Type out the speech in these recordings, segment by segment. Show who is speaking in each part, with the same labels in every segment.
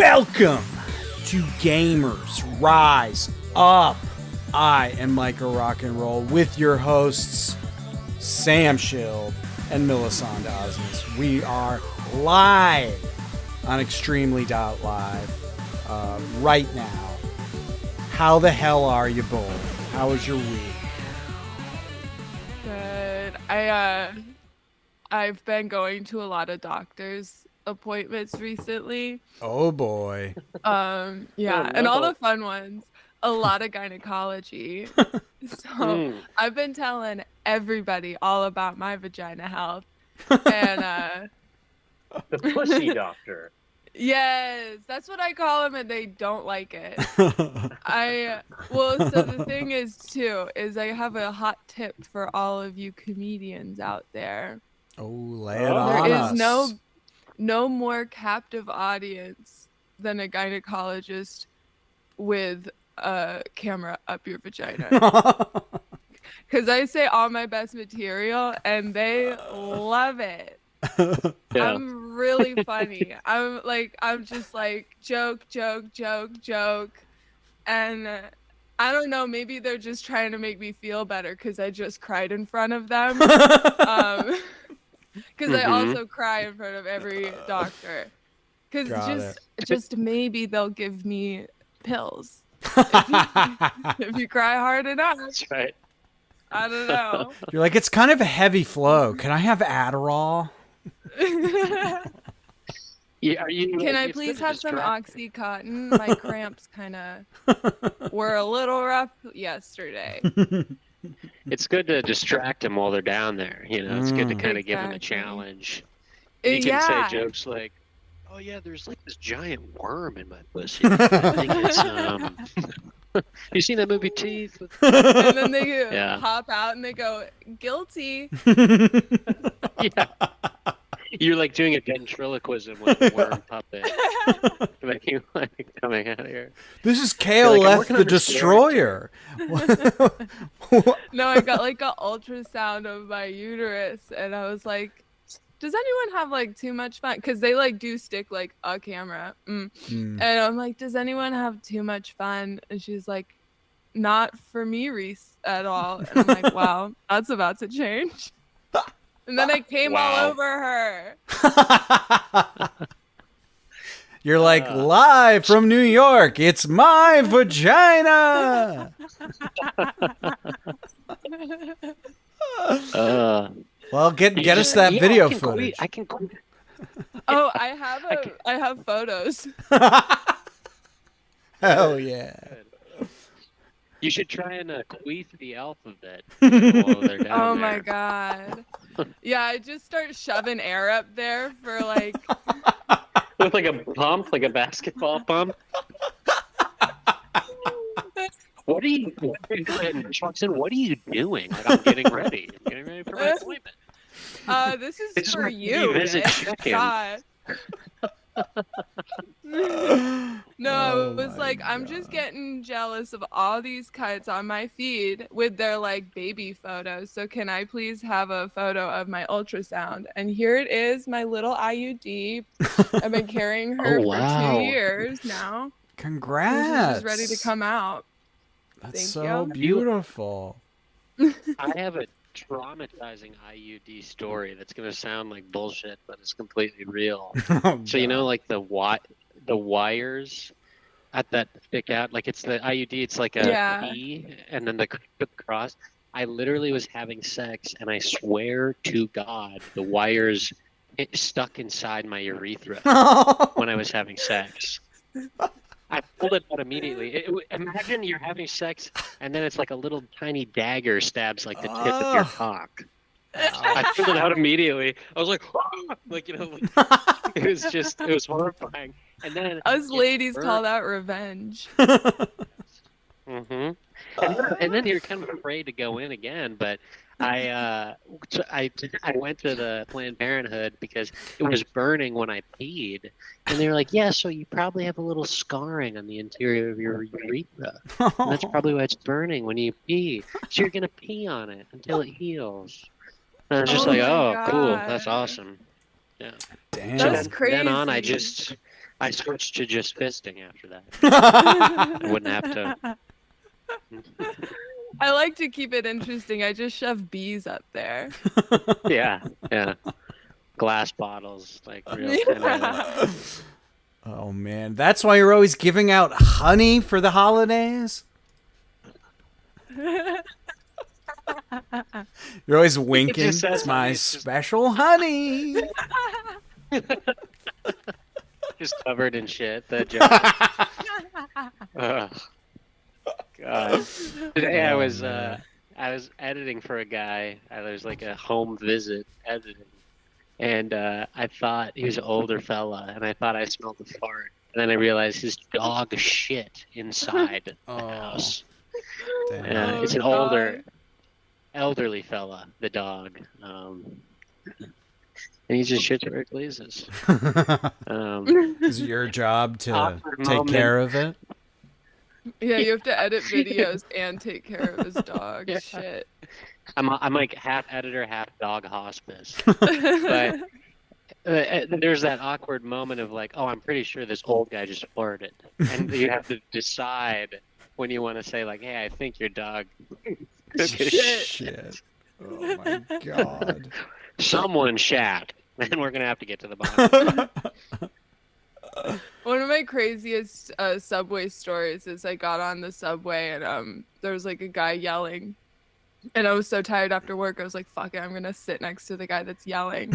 Speaker 1: Welcome to Gamers Rise Up. I am Micah Rock and Roll with your hosts, Sam Schild and Millicent Osmus. We are live on Extremely.live right now. How the hell are you both? How was your week?
Speaker 2: Good. I've been going to a lot of doctor's appointments recently.
Speaker 1: Oh boy.
Speaker 2: Yeah,
Speaker 3: Oh, no.
Speaker 2: and all the fun ones. A lot of gynecology. So I've been telling everybody all about my vagina health. And
Speaker 3: The pussy doctor.
Speaker 2: yes, that's what I call them, and they don't like it. So the thing is too, is I have a hot tip for all of you comedians out there.
Speaker 1: Oh, lay it
Speaker 3: There
Speaker 1: on
Speaker 2: There
Speaker 1: us.
Speaker 2: is no more captive audience than a gynecologist with a camera up your vagina. Because I say all my best material and they love it.
Speaker 3: Yeah.
Speaker 2: I'm really funny. I'm just like joke. And I don't know, maybe they're just trying to make me feel better because I just cried in front of them. Because I also cry in front of every doctor. Because just maybe they'll give me pills. If you cry hard enough.
Speaker 3: That's right.
Speaker 2: I don't know.
Speaker 1: You're like, it's kind of a heavy flow. Can I have Adderall?
Speaker 3: Yeah,
Speaker 2: Can I please have some Oxycontin? My cramps kind of were a little rough yesterday.
Speaker 3: It's good to distract them while they're down there. You know, it's good to kind of give them a
Speaker 2: Exactly.
Speaker 3: challenge. You can say jokes like, "Oh yeah, there's like this giant worm in my pussy. I think it's You seen that movie Teeth?"
Speaker 2: And then they
Speaker 3: Yeah.
Speaker 2: hop out and they go, guilty.
Speaker 3: Yeah. You're like doing a ventriloquism with a worm puppet, making like coming out here.
Speaker 1: This is
Speaker 3: You're like, I'm
Speaker 1: KLF
Speaker 3: working
Speaker 1: the
Speaker 3: on your
Speaker 1: Destroyer.
Speaker 2: No, I got like an ultrasound of my uterus and I was like, does anyone have like too much fun? Because they like do stick like a camera. And I'm like, does anyone have too much fun? And she's like, not for me, Reese, at all. And I'm like, wow, that's about to change. And then I came all
Speaker 3: Wow.
Speaker 2: over her.
Speaker 1: You're like, live from New York, it's my vagina. Well, get us that video footage.
Speaker 3: I can.
Speaker 2: Oh, I have photos.
Speaker 1: Hell yeah.
Speaker 3: You should try and queef the alphabet while they're down
Speaker 2: Oh
Speaker 3: there.
Speaker 2: my god. Yeah, I just start shoving air up there for like
Speaker 3: With like a pump, like a basketball pump. What are you doing? Like, I'm getting ready. I'm getting ready for my appointment.
Speaker 2: This is
Speaker 3: It's
Speaker 2: for
Speaker 3: my
Speaker 2: you.
Speaker 3: visit
Speaker 2: Nick.
Speaker 3: check-in.
Speaker 2: God. No,
Speaker 1: Oh
Speaker 2: it was
Speaker 1: my
Speaker 2: like I'm
Speaker 1: God.
Speaker 2: just getting jealous of all these cuts on my feed with their like baby photos. So can I please have a photo of my ultrasound? And here it is, my little IUD. I've been carrying her
Speaker 3: Oh,
Speaker 2: for
Speaker 3: wow.
Speaker 2: 2 years now.
Speaker 1: Congrats.
Speaker 2: She's ready to come out.
Speaker 1: That's
Speaker 2: Thank
Speaker 1: so
Speaker 2: you.
Speaker 1: beautiful.
Speaker 3: I have a traumatizing IUD story that's going to sound like bullshit, but it's completely real.
Speaker 1: Oh,
Speaker 3: So you know,
Speaker 1: God.
Speaker 3: like the wires at that stick out, like it's the IUD. It's like a
Speaker 2: Yeah.
Speaker 3: P, and then the cross. I literally was having sex, and I swear to God, the wires stuck inside my urethra when I was having sex. I pulled it out immediately. Imagine you're having sex, and then it's like a little tiny dagger stabs like the tip of your cock. I pulled it out immediately. I was like, like you know, like, it was horrifying. And then
Speaker 2: Us
Speaker 3: it
Speaker 2: ladies
Speaker 3: burned.
Speaker 2: call that revenge.
Speaker 3: And then you're kind of afraid to go in again, but I went to the Planned Parenthood because it was burning when I peed, and they were like, "Yeah, so you probably have a little scarring on the interior of your urethra. And that's probably why it's burning when you pee. So you're gonna pee on it until it heals." And I was just
Speaker 2: Oh
Speaker 3: like,
Speaker 2: my
Speaker 3: "Oh, cool, that's
Speaker 2: God.
Speaker 3: awesome." Yeah.
Speaker 1: Damn.
Speaker 3: So
Speaker 2: That's
Speaker 3: then on, I
Speaker 2: crazy.
Speaker 3: just I switched to just fisting after that. I wouldn't have to.
Speaker 2: I like to keep it interesting. I just shove bees up there.
Speaker 3: Yeah, yeah. Glass bottles, like real kind of.
Speaker 1: Oh man, that's why you're always giving out honey for the holidays. You're always winking.
Speaker 3: just says
Speaker 1: It's my
Speaker 3: honey, it's just-
Speaker 1: special honey.
Speaker 3: Just covered in shit. That joke. Ugh. God. Today
Speaker 1: Oh,
Speaker 3: I was editing for a guy. There was like a home visit editing, and I thought he was an older fella, and I thought I smelled a fart, and then I realized his dog shit inside the house.
Speaker 1: Damn.
Speaker 3: It's an elderly fella, the dog, and he just shits where it pleases.
Speaker 1: Is it your job to
Speaker 3: Awkward
Speaker 1: take
Speaker 3: moment.
Speaker 1: care of it?
Speaker 2: Yeah, you have to edit videos and take care of his dog.
Speaker 3: Yeah.
Speaker 2: Shit.
Speaker 3: I'm like half editor, half dog hospice. But there's that awkward moment of like, oh, I'm pretty sure this old guy just farted, and you have to decide when you want to say like, hey, I think your dog took a shit.
Speaker 1: Shit. Oh my god.
Speaker 3: Someone shat, and we're gonna have to get to the bottom.
Speaker 2: One of my craziest subway stories is I got on the subway and there was like a guy yelling, and I was so tired after work. I was like, fuck it, I'm gonna sit next to the guy that's yelling.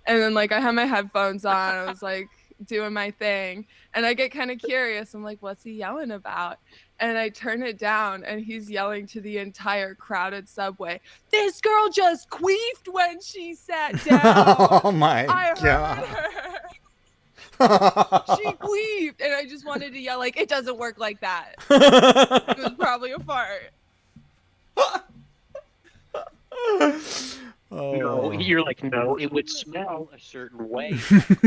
Speaker 2: And then like I had my headphones on, I was like doing my thing, and I get kind of curious. I'm like, what's he yelling about? And I turn it down, and he's yelling to the entire crowded subway, this girl just queefed when she sat down.
Speaker 1: Oh my
Speaker 2: I
Speaker 1: god.
Speaker 2: heard her. She queefed, and I just wanted to yell like, it doesn't work like that. It was probably a fart.
Speaker 3: No, you're like, no, it would smell a certain way.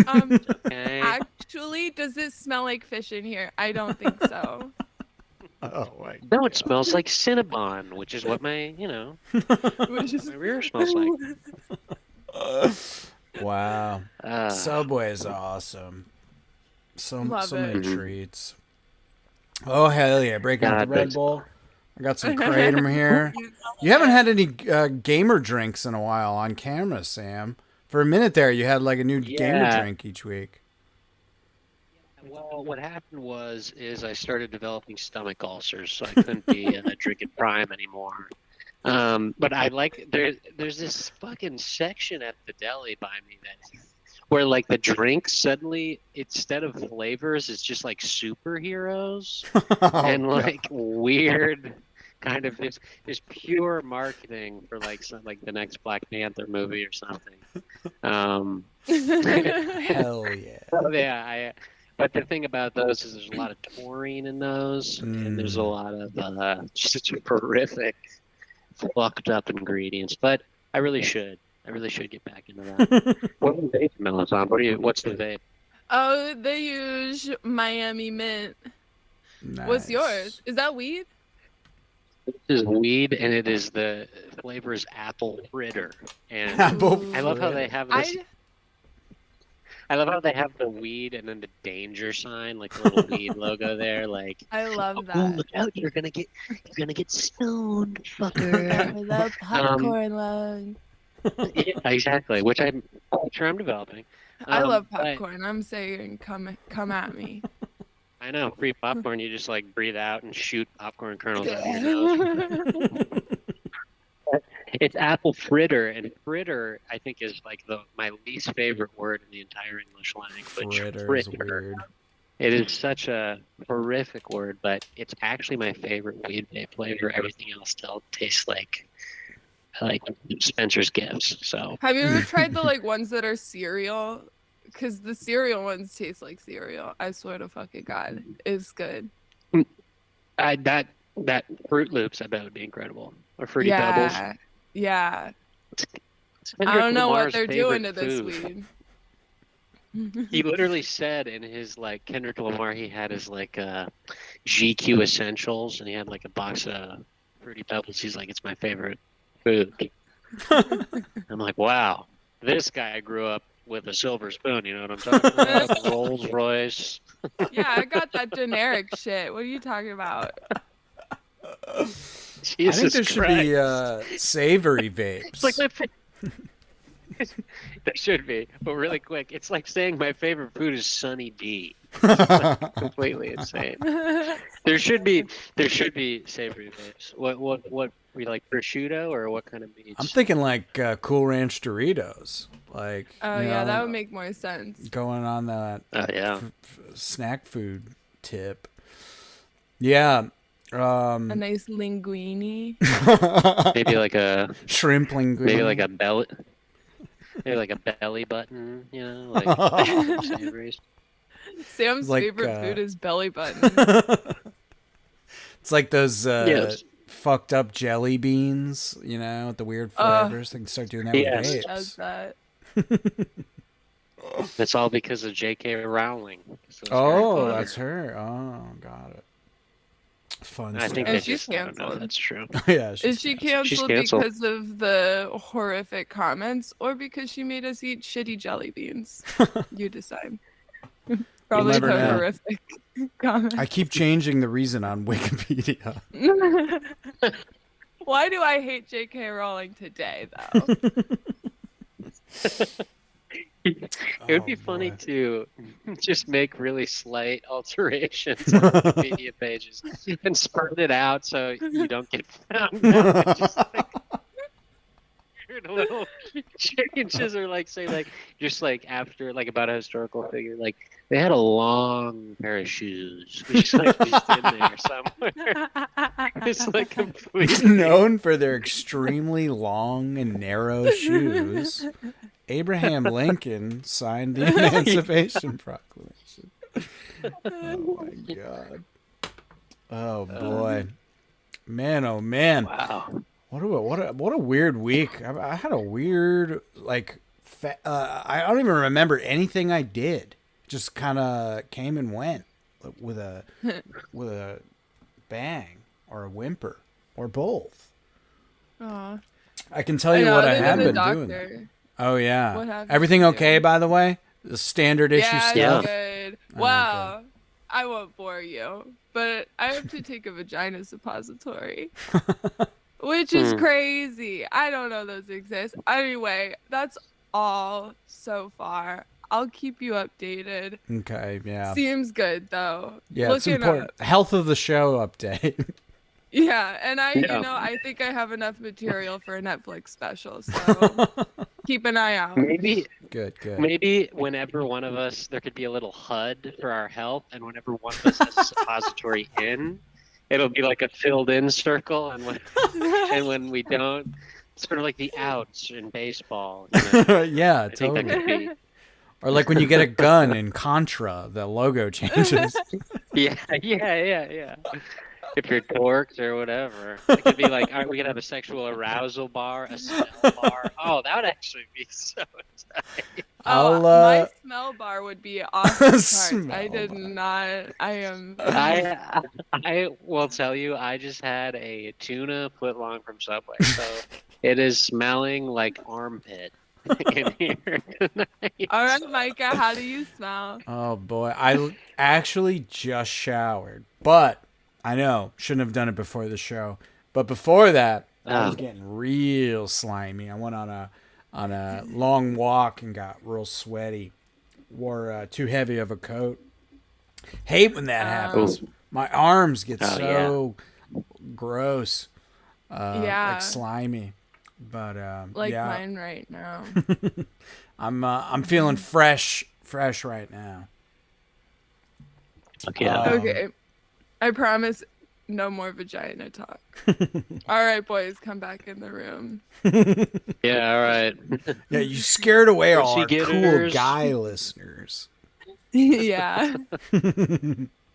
Speaker 3: Okay.
Speaker 2: Actually, does it smell like fish in here? I don't think so.
Speaker 1: Oh my
Speaker 3: No, it smells like Cinnabon, which is what my,
Speaker 2: Which is
Speaker 3: my rear smells like.
Speaker 1: Wow.
Speaker 3: Uh,
Speaker 1: Subway is awesome. So
Speaker 2: Love
Speaker 1: many
Speaker 2: it.
Speaker 1: treats. Oh hell yeah! Breaking out
Speaker 3: God,
Speaker 1: the Red
Speaker 3: thanks.
Speaker 1: Bull. I got some Kratom here. You haven't had any gamer drinks in a while on camera, Sam. For a minute there, you had like a new gamer
Speaker 3: Yeah.
Speaker 1: drink each week.
Speaker 3: Well, what happened is I started developing stomach ulcers, so I couldn't be drinking Prime anymore. But I like there's this fucking section at the deli by me where like the drinks suddenly instead of flavors it's just like superheroes and like weird kind of this pure marketing for like some like the next Black Panther movie or something.
Speaker 1: Hell yeah!
Speaker 3: Yeah, but the thing about those is there's a lot of taurine in those, and there's a lot of just horrific, fucked up ingredients. But I really should get back into that. What are the vape melons on? What's the vape?
Speaker 2: Oh, they use Miami Mint. What's
Speaker 1: Nice.
Speaker 2: yours? Is that weed?
Speaker 3: This is weed, and it is the flavor is apple fritter. And
Speaker 1: Apple
Speaker 3: I love how they have this.
Speaker 2: I
Speaker 3: I love how they have the weed and then the danger sign, like the little weed logo there. Like,
Speaker 2: love
Speaker 3: oh,
Speaker 2: that.
Speaker 3: look out! You're gonna get stoned, fucker.
Speaker 2: I love popcorn lung.
Speaker 3: Yeah, exactly. Which I'm sure I'm developing.
Speaker 2: I love
Speaker 3: but-
Speaker 2: popcorn. I'm saying come at me.
Speaker 3: I know, free popcorn. You just like breathe out and shoot popcorn kernels out of your nose. It's apple fritter, and fritter I think is like my least favorite word in the entire English language.
Speaker 1: Fritter is weird.
Speaker 3: It is such a horrific word, but it's actually my favorite weed vape flavor. Everything else still tastes like Spencer's Gifts. So
Speaker 2: Have you ever tried the like ones that are cereal? Because the cereal ones taste like cereal. I swear to fucking God, it's good.
Speaker 3: that Fruit Loops I bet would be incredible. Or Fruity Pebbles.
Speaker 2: Yeah. I
Speaker 3: Kendrick
Speaker 2: don't know what
Speaker 3: Lamar's
Speaker 2: they're doing to
Speaker 3: favorite
Speaker 2: this
Speaker 3: food.
Speaker 2: weed.
Speaker 3: He literally said in his like Kendrick Lamar, he had his like GQ Essentials, and he had like a box of Fruity Pebbles. He's like, it's my favorite food. I'm like, wow, this guy grew up with a silver spoon. You know what I'm talking about? Rolls Royce.
Speaker 2: Yeah, I got that generic shit. What are you talking about?
Speaker 1: I
Speaker 3: Jesus
Speaker 1: think there should be
Speaker 3: Christ.
Speaker 1: savory
Speaker 3: It's like
Speaker 1: vapes.
Speaker 3: there should be, but really quick, it's like saying my favorite food is Sunny D. It's like completely insane. There should be savory vapes. What we like, prosciutto or what kind of meats?
Speaker 1: I'm thinking like Cool Ranch Doritos. Like,
Speaker 2: Oh
Speaker 1: you
Speaker 2: yeah,
Speaker 1: know,
Speaker 2: that would make more sense.
Speaker 1: going on that
Speaker 3: Oh yeah.
Speaker 1: snack food tip. Yeah.
Speaker 2: A nice linguine.
Speaker 3: Maybe like a
Speaker 1: Shrimp linguine.
Speaker 3: maybe like a belly button, you know, like savories.
Speaker 2: Sam's
Speaker 1: Like,
Speaker 2: favorite food is belly button.
Speaker 1: It's like those
Speaker 3: Yes.
Speaker 1: fucked up jelly beans, you know, with the weird flavors. They can start doing that
Speaker 3: Yes.
Speaker 1: with
Speaker 2: Does
Speaker 1: vapes.
Speaker 2: that?
Speaker 3: That's all because of J.K. Rowling. So it's Harry
Speaker 1: Oh,
Speaker 3: Potter.
Speaker 1: that's her. Oh, got it. Fun
Speaker 3: I think
Speaker 1: stuff.
Speaker 2: And
Speaker 3: they
Speaker 2: she's
Speaker 3: just, I don't know if
Speaker 2: canceled.
Speaker 3: that's true.
Speaker 1: Yeah,
Speaker 2: Is she canceled
Speaker 3: canceled.
Speaker 2: because of the horrific comments or because she made us eat shitty jelly beans? You decide. Probably
Speaker 1: never
Speaker 2: the
Speaker 1: know.
Speaker 2: horrific comments.
Speaker 1: I keep changing the reason on Wikipedia.
Speaker 2: Why do I hate J.K. Rowling today, though?
Speaker 3: It would be
Speaker 1: Oh,
Speaker 3: funny
Speaker 1: boy.
Speaker 3: to just make really slight alterations on Wikipedia pages and spread it out so you don't get found out. Just like weird little changes, or like say like just like after like about a historical figure, like they had a long pair of shoes, just like just in there somewhere. It's like completely
Speaker 1: Known for their extremely long and narrow shoes, Abraham Lincoln signed the Emancipation Proclamation. Oh my God. Oh boy. Man, oh man.
Speaker 3: wow.
Speaker 1: What a weird week. I had a weird like I don't even remember anything I did. Just kind of came and went with a bang or a whimper or both.
Speaker 2: Aw.
Speaker 1: I can tell you what I
Speaker 2: other
Speaker 1: have
Speaker 2: than
Speaker 1: been
Speaker 2: the
Speaker 1: doing.
Speaker 2: doctor.
Speaker 1: Oh yeah.
Speaker 2: What have you
Speaker 1: Everything
Speaker 2: been
Speaker 1: okay,
Speaker 2: doing?
Speaker 1: by the way? The standard issue
Speaker 2: Yeah,
Speaker 1: stuff.
Speaker 2: good.
Speaker 1: Oh,
Speaker 2: Wow. I won't bore you, but I have to take a vagina suppository, which is crazy. I don't know those exist. Anyway, that's all so far. I'll keep you updated.
Speaker 1: Okay, yeah.
Speaker 2: Seems good though.
Speaker 1: Yeah, it's
Speaker 2: Looking
Speaker 1: important.
Speaker 2: up.
Speaker 1: Health of the show update.
Speaker 2: Yeah, and
Speaker 3: Yeah.
Speaker 2: I think I have enough material for a Netflix special, so keep an eye out.
Speaker 3: Maybe
Speaker 1: Good.
Speaker 3: Maybe whenever one of us, there could be a little HUD for our health, and whenever one of us has a suppository in, it'll be like a filled-in circle, and when we don't, it's sort of like the outs in baseball. You know?
Speaker 1: Yeah,
Speaker 3: I think that
Speaker 1: totally.
Speaker 3: could be.
Speaker 1: Or like when you get a gun in Contra, the logo changes.
Speaker 3: Yeah. If you're dorked or whatever, it could be like, all right, we could have a sexual arousal bar, a smell bar. Oh, that would actually be so tight.
Speaker 1: I'll,
Speaker 2: My smell bar would be off the charts.
Speaker 1: Smell
Speaker 2: I did
Speaker 1: bar.
Speaker 2: not. I am.
Speaker 3: I will tell you, I just had a tuna footlong from Subway, so it is smelling like armpit in here tonight.
Speaker 2: All right, Micah, how do you smell?
Speaker 1: Oh boy, I actually just showered, but I know shouldn't have done it before the show. But before that, I was getting real slimy. I went on a long walk and got real sweaty. Wore too heavy of a coat. Hate when that happens. My arms get so gross,
Speaker 2: Yeah.
Speaker 1: like slimy. But
Speaker 2: Like
Speaker 1: yeah,
Speaker 2: mine right now.
Speaker 1: I'm feeling fresh right now.
Speaker 3: Okay.
Speaker 2: Okay. I promise no more vagina talk. All right, boys, come back in the room.
Speaker 3: Yeah, all right.
Speaker 1: Yeah, you scared away all our cool
Speaker 3: Pussy-getters.
Speaker 1: guy listeners.
Speaker 2: Yeah.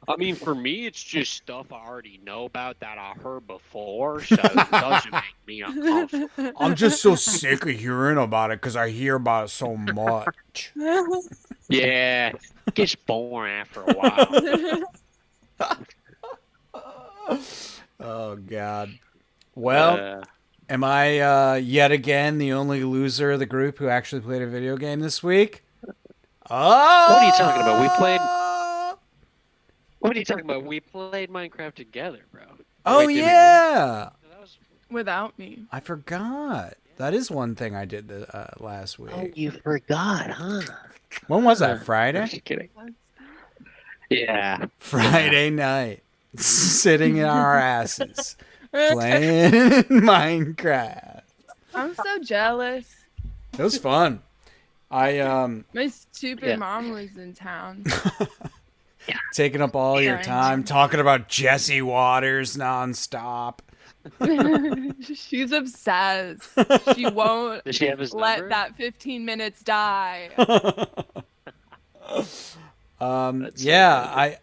Speaker 3: I mean, for me, it's just stuff I already know about that I heard before, so it doesn't make me uncomfortable.
Speaker 1: I'm just so sick of hearing about it because I hear about it so much.
Speaker 3: Yeah, it gets boring after a while.
Speaker 1: Oh God. Well, Am I yet again the only loser of the group who actually played a video game this week? Oh!
Speaker 3: What are you talking about? What are you talking about? We played Minecraft together, bro.
Speaker 1: Oh,
Speaker 3: Wait, did we?
Speaker 1: yeah!
Speaker 3: That was...
Speaker 2: Without me.
Speaker 1: I forgot. That is one thing I did last week.
Speaker 3: Oh, you forgot, huh?
Speaker 1: When was that?
Speaker 3: I'm
Speaker 1: Friday?
Speaker 3: just kidding. Yeah.
Speaker 1: Friday night. Sitting in our asses. Playing Minecraft.
Speaker 2: I'm so jealous.
Speaker 1: It was fun.
Speaker 2: My stupid
Speaker 3: Yeah.
Speaker 2: mom was in town.
Speaker 1: Taking up all your time, talking about Jesse Waters nonstop.
Speaker 2: She's obsessed. She won't
Speaker 3: Does she have his
Speaker 2: let
Speaker 3: number?
Speaker 2: that 15 minutes die.
Speaker 1: I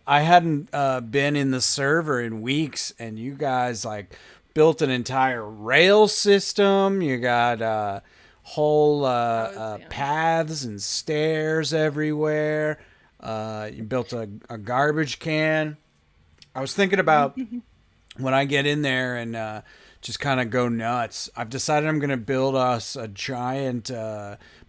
Speaker 1: hadn't been in the server in weeks, and you guys like built an entire rail system. You got whole paths and stairs everywhere. You built a garbage can. I was thinking about when I get in there and just kind of go nuts. I've decided I'm going to build us a giant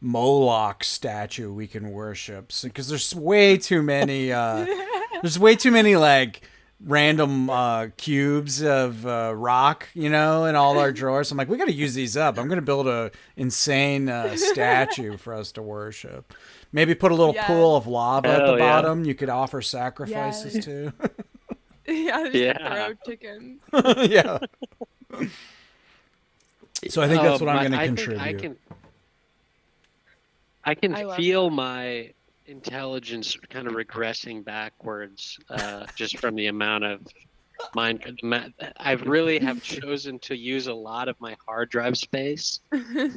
Speaker 1: Moloch statue we can worship, because there's way too many. There's way too many like random cubes of rock, in all our drawers. I'm like, we got to use these up. I'm going to build a insane statue for us to worship. Maybe put a little pool of lava at the bottom. You could offer sacrifices to.
Speaker 2: Just throw chickens.
Speaker 1: Yeah. So I think that's what I'm going to contribute.
Speaker 3: I can feel my intelligence kind of regressing backwards just from the amount of I really have chosen to use a lot of my hard drive space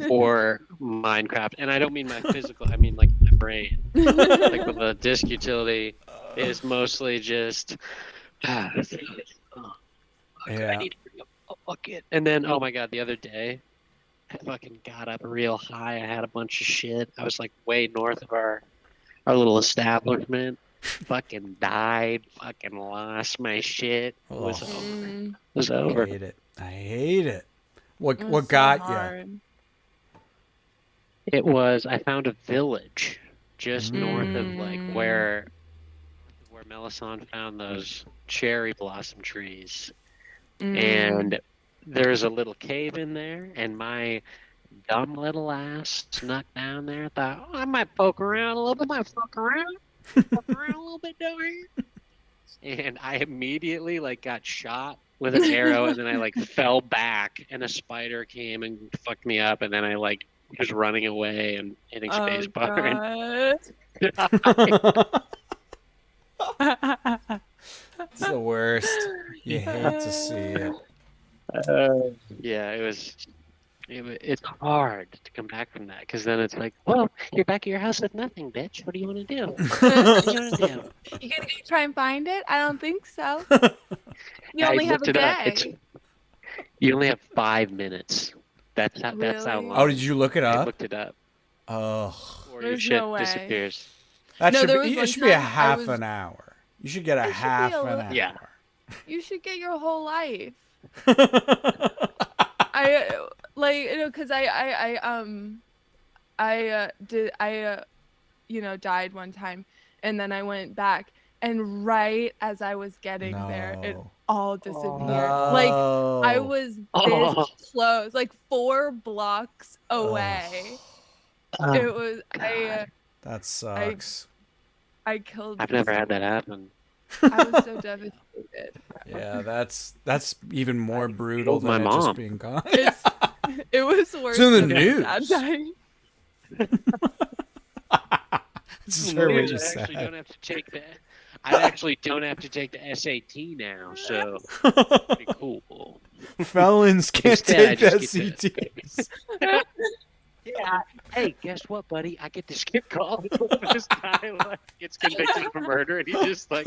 Speaker 3: for Minecraft, and I don't mean my physical, I mean like my brain. Like with the disk utility is mostly just I need to bring a bucket. And then oh my god, the other day I fucking got up real high. I had a bunch of shit. I was like way north of our little establishment. Fucking died. Fucking lost my shit. It was over. It was over.
Speaker 1: I hate it. What got you?
Speaker 3: It was, I found a village just north of like where Melisande found those cherry blossom trees. And there's a little cave in there, and my dumb little ass snuck down there. Thought, I might poke around a little bit, poke around a little bit down here. And I immediately like got shot with an arrow, and then I like fell back, and a spider came and fucked me up, and then I like was running away and hitting spacebar.
Speaker 1: It's the worst. You hate to see it.
Speaker 3: Yeah, it's hard to come back from that, because then it's like, well, you're back at your house with nothing, bitch. What do you want to do? What do you want to do?
Speaker 2: You gonna go try and find it? I don't think so. You only have a day.
Speaker 3: You only have 5 minutes. That's how long.
Speaker 1: Oh, did you look it up?
Speaker 3: I looked it up.
Speaker 1: Oh.
Speaker 3: Or your shit disappears.
Speaker 1: It should be a half an hour. You should get a half an hour.
Speaker 3: Yeah.
Speaker 2: You should get your whole life. Because I died one time, and then I went back, and right as I was getting there, it all disappeared.
Speaker 1: No.
Speaker 2: Like I was this close, like 4 blocks away. It was
Speaker 1: that sucks.
Speaker 2: I killed.
Speaker 3: I've never had that happen.
Speaker 2: I was so devastated.
Speaker 1: Yeah, that's even more brutal than
Speaker 3: my mom.
Speaker 1: Just being gone.
Speaker 2: It was worse.
Speaker 1: It's in the
Speaker 2: than
Speaker 1: news.
Speaker 2: my dad dying.
Speaker 1: This is her really
Speaker 3: I
Speaker 1: sad.
Speaker 3: actually don't have to take the SAT now, so it's pretty cool.
Speaker 1: Felons can't
Speaker 3: Instead,
Speaker 1: take
Speaker 3: I just get
Speaker 1: SATs.
Speaker 3: Yeah. Hey, guess what, buddy? I get to skip college. This guy like gets convicted for murder, and he just like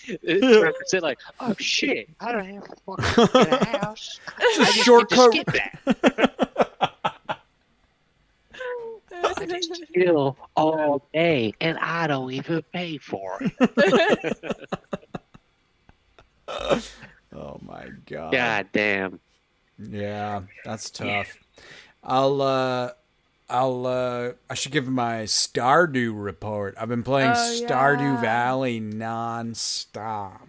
Speaker 3: it's like, oh shit, I don't have to fucking get a house.
Speaker 1: It's a
Speaker 3: I just
Speaker 1: shortcut.
Speaker 3: Get to skip that. I just chill all day, and I don't even pay for it.
Speaker 1: Oh my god.
Speaker 3: God damn.
Speaker 1: Yeah, that's tough. I'll I should give my Stardew report. I've been playing
Speaker 2: Oh
Speaker 1: Stardew
Speaker 2: yeah.
Speaker 1: Valley nonstop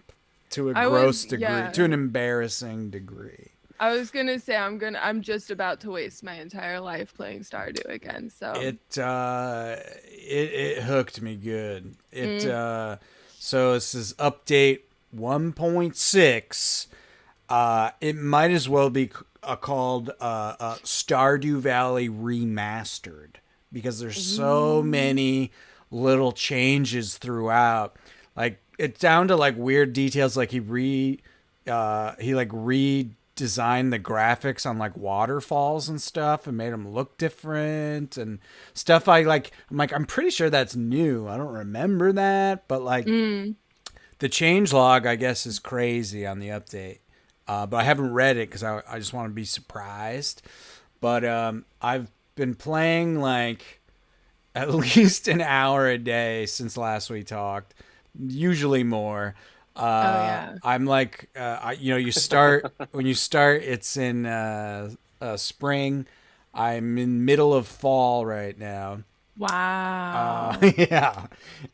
Speaker 1: to a
Speaker 2: I was
Speaker 1: gross degree, to
Speaker 2: yeah.
Speaker 1: an embarrassing degree.
Speaker 2: I was gonna say I'm just about to waste my entire life playing Stardew again. So
Speaker 1: It hooked me good.
Speaker 2: mm.
Speaker 1: So this is update 1.6. It might as well be called Stardew Valley Remastered because there's so
Speaker 2: Ooh.
Speaker 1: many little changes throughout. Like it's down to like weird details. Like he like redesigned the graphics on like waterfalls and stuff and made them look different and stuff. I'm pretty sure that's new. I don't remember that, but like
Speaker 2: Mm.
Speaker 1: the change log, I guess, is crazy on the update. But I haven't read it because I just want to be surprised. But I've been playing like at least an hour a day since last we talked, usually more.
Speaker 2: Oh yeah.
Speaker 1: I'm like, you start when you start, it's in spring. I'm in middle of fall right now.
Speaker 2: Wow.
Speaker 1: Yeah,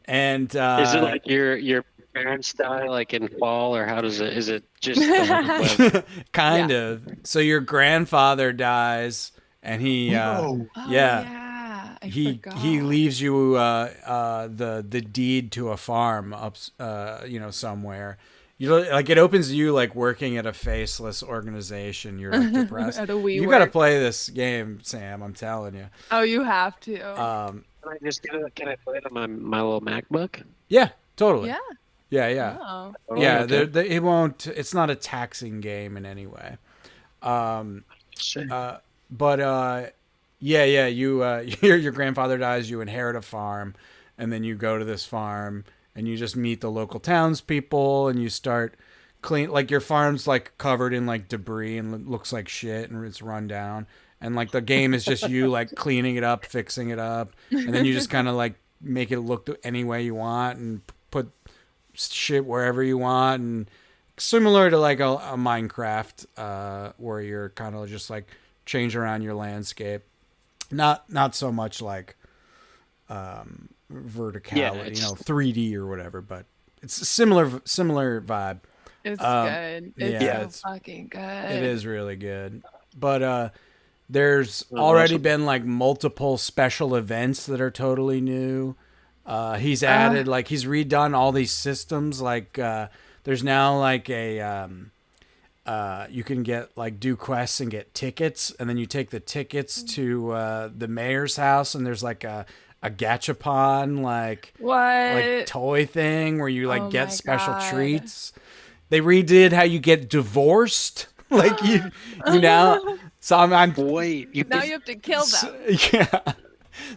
Speaker 1: and
Speaker 3: Is it like your parents die like in fall, or how does it? Is it just the warm weather?
Speaker 1: kind
Speaker 2: Yeah.
Speaker 1: of. So your grandfather dies, and
Speaker 3: No.
Speaker 2: Oh
Speaker 1: yeah,
Speaker 2: yeah. I
Speaker 1: he
Speaker 2: forgot.
Speaker 1: leaves you the deed to a farm up somewhere. You know, like it opens you like working at a faceless organization. You're like depressed.
Speaker 2: At a wee
Speaker 1: You got to
Speaker 2: work.
Speaker 1: play this game, Sam. I'm telling you.
Speaker 2: Oh, you have to.
Speaker 3: Can I just get it? Can I play it on my little MacBook?
Speaker 1: Yeah, totally.
Speaker 2: Yeah.
Speaker 1: Yeah, yeah,
Speaker 2: Oh.
Speaker 3: Oh,
Speaker 1: yeah.
Speaker 3: okay.
Speaker 1: It won't. It's not a taxing game in any way. Um,
Speaker 3: Sure.
Speaker 1: but yeah, yeah. You your grandfather dies. You inherit a farm, and then you go to this farm and you just meet the local townspeople and you start clean. Like your farm's like covered in like debris and looks like shit and it's run down. And like the game is just you like cleaning it up, fixing it up, and then you just kind of like make it look any way you want and put shit wherever you want and similar to like a Minecraft where you're kind of just like change around your landscape. Not so much like
Speaker 3: Yeah,
Speaker 1: verticality,
Speaker 3: it's
Speaker 1: 3D or whatever, but it's a similar vibe.
Speaker 2: It's
Speaker 1: Um,
Speaker 2: good. It's
Speaker 1: yeah,
Speaker 2: so
Speaker 1: it's
Speaker 2: fucking
Speaker 1: it
Speaker 2: good.
Speaker 1: is really good. But there's already
Speaker 3: awesome.
Speaker 1: been like multiple special events that are totally new. He's
Speaker 2: Uh,
Speaker 1: added like he's redone all these systems. Like there's now like a you can get like do quests and get tickets, and then you take the tickets to the mayor's house, and there's like a gachapon like
Speaker 2: what?
Speaker 1: toy thing where you like
Speaker 2: Oh
Speaker 1: get
Speaker 2: my
Speaker 1: special
Speaker 2: god.
Speaker 1: treats. They redid how you get divorced. Like you now. So I'm
Speaker 3: Wait, you
Speaker 2: Now
Speaker 3: can
Speaker 2: you have to kill
Speaker 1: so,
Speaker 2: them.
Speaker 1: yeah.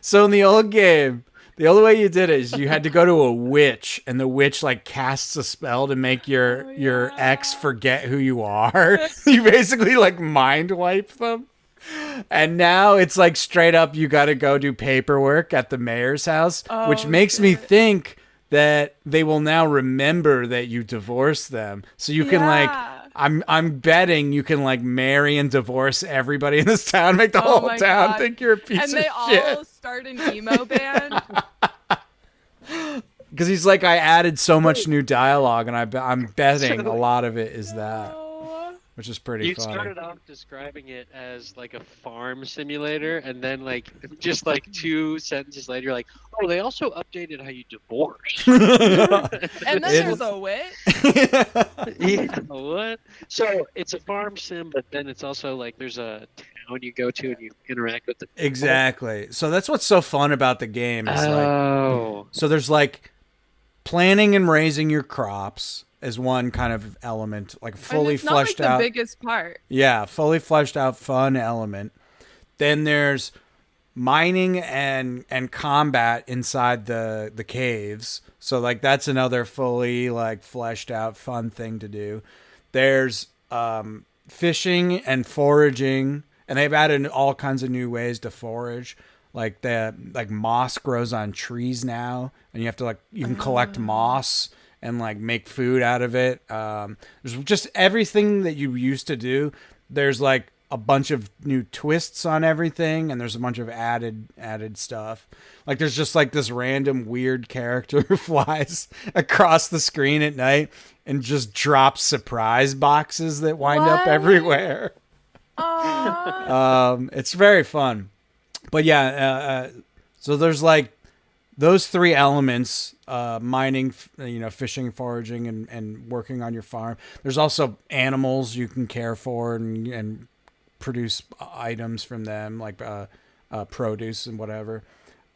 Speaker 1: So in the old game, the only way you did it is you had to go to a witch, and the witch like casts a spell to make
Speaker 2: Oh
Speaker 1: your ex
Speaker 2: yeah.
Speaker 1: forget who you are. You basically like mind wipe them. And now it's like straight up you got to go do paperwork at the mayor's house, which
Speaker 2: Oh
Speaker 1: makes me
Speaker 2: shit.
Speaker 1: think that they will now remember that you divorced them. So you can like
Speaker 2: Yeah.
Speaker 1: I'm betting you can like marry and divorce everybody in this town, make the
Speaker 2: Oh
Speaker 1: whole
Speaker 2: my
Speaker 1: town
Speaker 2: god.
Speaker 1: think you're a piece
Speaker 2: And
Speaker 1: of
Speaker 2: they
Speaker 1: shit.
Speaker 2: all start an emo band.
Speaker 1: Because he's like, I added so much new dialogue, and I'm betting a
Speaker 3: so
Speaker 1: lot of it is that,
Speaker 2: No.
Speaker 1: which is pretty
Speaker 3: you
Speaker 1: funny.
Speaker 3: started off describing it as like a farm simulator, and then like just like two sentences later, you're like, oh, they also updated how you divorce.
Speaker 2: And then
Speaker 1: It-
Speaker 2: there's a witch.
Speaker 3: Yeah, what? So it's a farm sim, but then it's also like there's a town you go to and you interact with the people.
Speaker 1: Exactly. So that's what's so fun about the game is like,
Speaker 3: Oh,
Speaker 1: so there's like planting and raising your crops as one kind of element, like
Speaker 2: And
Speaker 1: fully
Speaker 2: it's not like
Speaker 1: fleshed
Speaker 2: the
Speaker 1: out.
Speaker 2: biggest part.
Speaker 1: Yeah, fully fleshed out fun element. Then there's mining and combat inside the caves. So like that's another fully like fleshed out fun thing to do. There's fishing and foraging, and they've added all kinds of new ways to forage. Like moss grows on trees now, and you have to like you can collect moss and like make food out of it. There's just everything that you used to do. there's like a bunch of new twists on everything, and there's a bunch of added stuff. Like there's just like this random weird character who flies across the screen at night and just drops surprise boxes that wind up
Speaker 2: What?
Speaker 1: everywhere.
Speaker 2: Aww.
Speaker 1: It's very fun. But yeah, so there's like those three elements, mining, fishing, foraging, and working on your farm. There's also animals you can care for and produce items from them, like produce and whatever.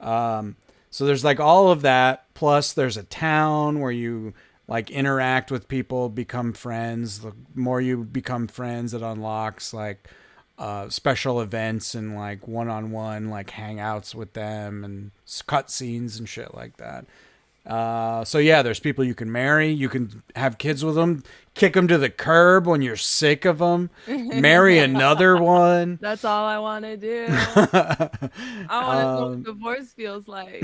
Speaker 1: So there's like all of that. Plus there's a town where you like interact with people, become friends. The more you become friends, it unlocks like special events and like one-on-one like hangouts with them and cutscenes and shit like that. So yeah, there's people you can marry, you can have kids with them, kick them to the curb when you're sick of them, marry another one.
Speaker 2: That's all I want to do. I want to know what divorce feels like.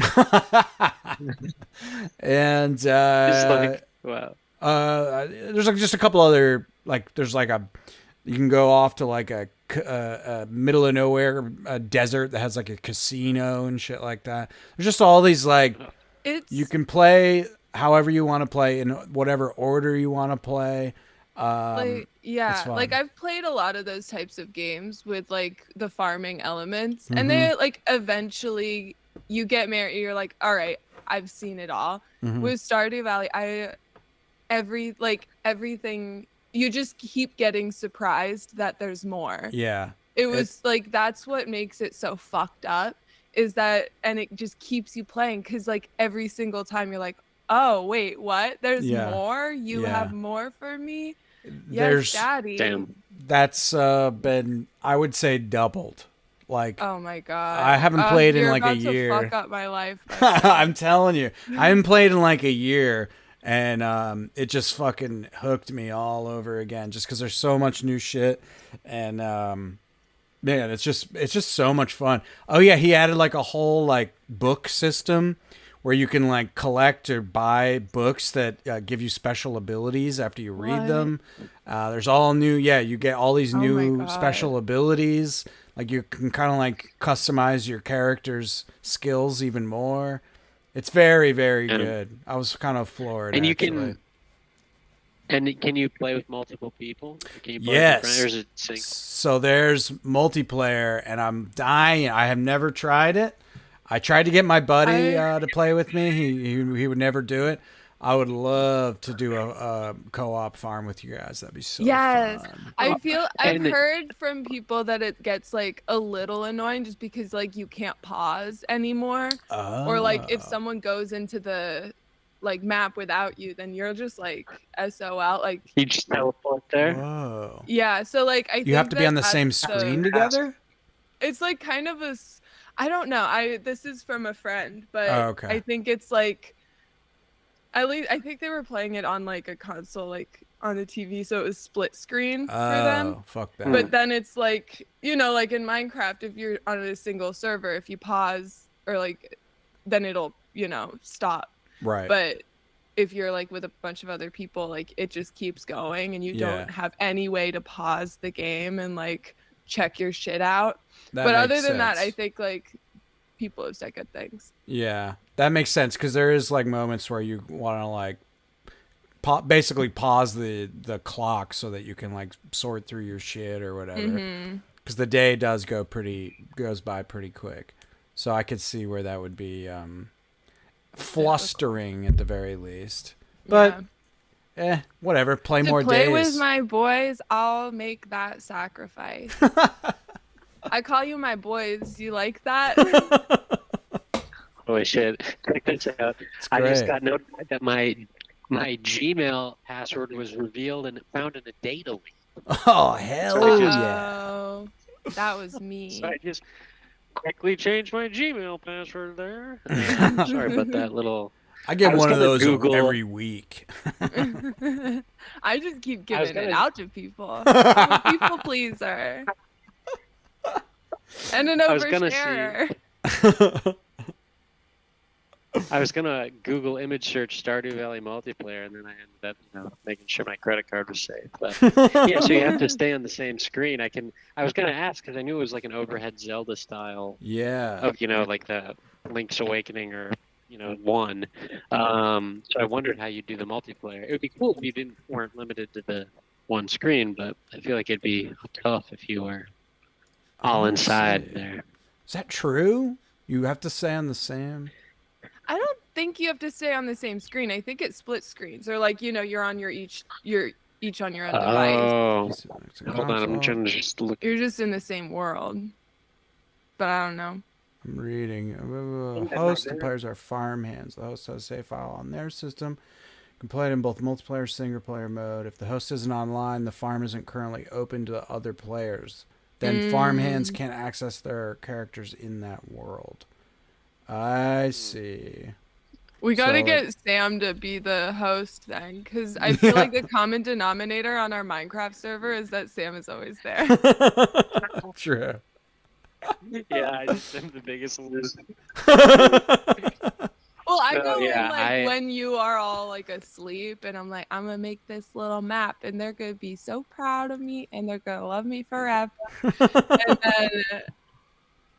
Speaker 1: And
Speaker 3: Just like, wow.
Speaker 1: there's like just a couple other like there's like you can go off to like a middle of nowhere desert that has like a casino and shit like that. There's just all these like you can play however you want to play in whatever order you want to play.
Speaker 2: Like I've played a lot of those types of games with like the farming elements, and they like eventually you get married, you're like, all right, I've seen it all. With Stardew Valley, everything, you just keep getting surprised that there's more.
Speaker 1: Yeah.
Speaker 2: It was like, that's what makes it so fucked up, is that, and it just keeps you playing, because like every single time you're like, oh wait, what? There's more? You have more for me? Yes, Daddy.
Speaker 3: Damn.
Speaker 1: That's been, I would say, doubled. Like,
Speaker 2: oh my god,
Speaker 1: I haven't played in like a
Speaker 2: year.
Speaker 1: year.
Speaker 2: To fuck up my life.
Speaker 1: I'm telling you, I haven't played in like a year, and it just fucking hooked me all over again. Just because there's so much new shit, and man, it's just so much fun. Oh yeah, he added like a whole like book system where you can like collect or buy books that give you special abilities after you read them. There's all new. Yeah, you get all these new special abilities. Like you can kind of like customize your character's skills even more. It's very, very good. I was kind of floored.
Speaker 3: And
Speaker 1: actually.
Speaker 3: Can you play with multiple people? Can you play
Speaker 1: yes.
Speaker 3: with friends, or is it single?
Speaker 1: So there's multiplayer, and I'm dying. I have never tried it. I tried to get my buddy to play with me. He would never do it. I would love to do a co-op farm with you guys. That'd be so fun.
Speaker 2: I've heard from people that it gets like a little annoying just because like you can't pause anymore. Or like if someone goes into the like map without you, then you're just like SOL. Like
Speaker 3: you just teleport there.
Speaker 1: Whoa.
Speaker 2: Yeah, so like I think
Speaker 1: you have to be on the same screen together.
Speaker 2: It's like kind of I don't know. This is from a friend, but I think it's like, at least I think they were playing it on like a console, like on a TV, so it was split screen for them.
Speaker 1: Fuck that.
Speaker 2: But then it's like, like in Minecraft, if you're on a single server, if you pause or like, then it'll, stop.
Speaker 1: Right.
Speaker 2: But if you're like with a bunch of other people, like it just keeps going, and you don't have any way to pause the game and like check your shit out. But other than that, I think like people have said good things.
Speaker 1: Yeah, that makes sense, because there is like moments where you want to like basically pause the clock so that you can like sort through your shit or whatever. Because the day goes by pretty quick. So I could see where that would be flustering at the very least. But whatever. Play more days. To
Speaker 2: play with my boys, I'll make that sacrifice. I call you my boys. You like that?
Speaker 3: Holy shit. Check this out. I just got notified that my Gmail password was revealed and found in a data leak.
Speaker 1: Oh, hell
Speaker 2: yeah. That was me.
Speaker 3: So I just quickly changed my Gmail password there. Sorry about that little...
Speaker 1: I get one of those every week.
Speaker 2: I just keep giving it out to people. I'm a people pleaser. And an oversharer.
Speaker 3: I was gonna Google image search Stardew Valley multiplayer, and then I ended up, making sure my credit card was safe. But yeah, so you have to stay on the same screen. I was gonna ask because I knew it was like an overhead Zelda style
Speaker 1: Yeah.
Speaker 3: of, like the Link's Awakening or, one. So I wondered how you do the multiplayer. It would be cool if you weren't limited to the one screen, but I feel like it'd be tough if you were all inside there.
Speaker 1: Is that true? You have to stay on the same.
Speaker 2: I don't think you have to stay on the same screen. I think it's split screens, or like you're on you're each on your own device.
Speaker 3: Oh, hold on, I'm trying to just look.
Speaker 2: You're just in the same world, but I don't know.
Speaker 1: I'm reading. Host, the players are farmhands. The host has a save file on their system. You can play it in both multiplayer, single player mode. If the host isn't online, the farm isn't currently open to other players. Then farmhands can't access their characters in that world. I see.
Speaker 2: We gotta get Sam to be the host then, because I feel like the common denominator on our Minecraft server is that Sam is always there.
Speaker 1: True.
Speaker 3: Yeah, I just am the biggest loser.
Speaker 2: Well, I go in when you are all like asleep, and I'm like, I'm gonna make this little map, and they're gonna be so proud of me, and they're gonna love me forever.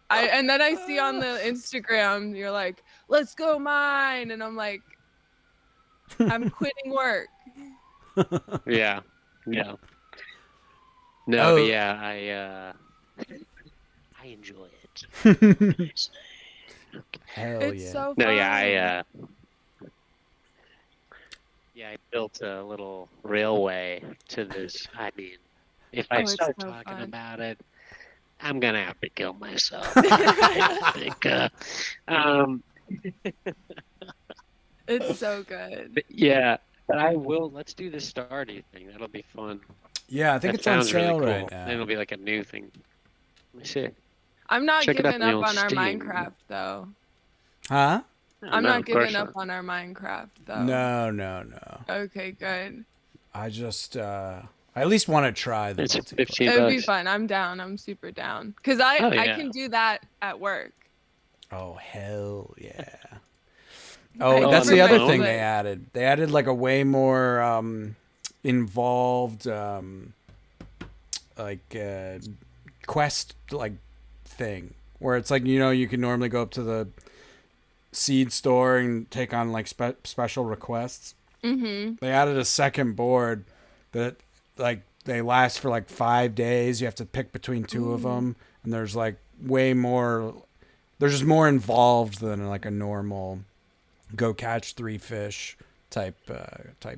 Speaker 2: And then I see on the Instagram, you're like, let's go mine, and I'm like, I'm quitting work.
Speaker 3: Yeah. No, but yeah, I enjoy it.
Speaker 1: Hell
Speaker 2: it's
Speaker 1: yeah.
Speaker 2: so fun.
Speaker 3: No, yeah, I built a little railway to this. I mean, if I start talking about it, I'm gonna have to kill myself. I think.
Speaker 2: It's so good.
Speaker 3: But I will. Let's do the Stardew thing. That'll be fun.
Speaker 1: Yeah, I think it's on sale right now.
Speaker 3: Then it'll be like a new thing. Let me see.
Speaker 2: I'm not
Speaker 3: Check
Speaker 2: giving up on our
Speaker 3: Steam.
Speaker 2: Minecraft though.
Speaker 1: Huh?
Speaker 2: I'm not giving up on our Minecraft though.
Speaker 1: No.
Speaker 2: Okay, good.
Speaker 1: I just I at least want to try the
Speaker 3: It's
Speaker 1: multiplayer.
Speaker 3: $15.
Speaker 2: It'd be fun. I'm down. I'm super down. Because I can do that at work.
Speaker 1: Oh, hell yeah. Oh, that's the other thing they added. They added like a way more involved quest like thing where it's like, you can normally go up to the seed store and take on like special requests.
Speaker 2: Mm-hmm.
Speaker 1: They added a second board that like they last for like 5 days. You have to pick between two of them, and there's like way more. They're just more involved than like a normal go catch 3 fish type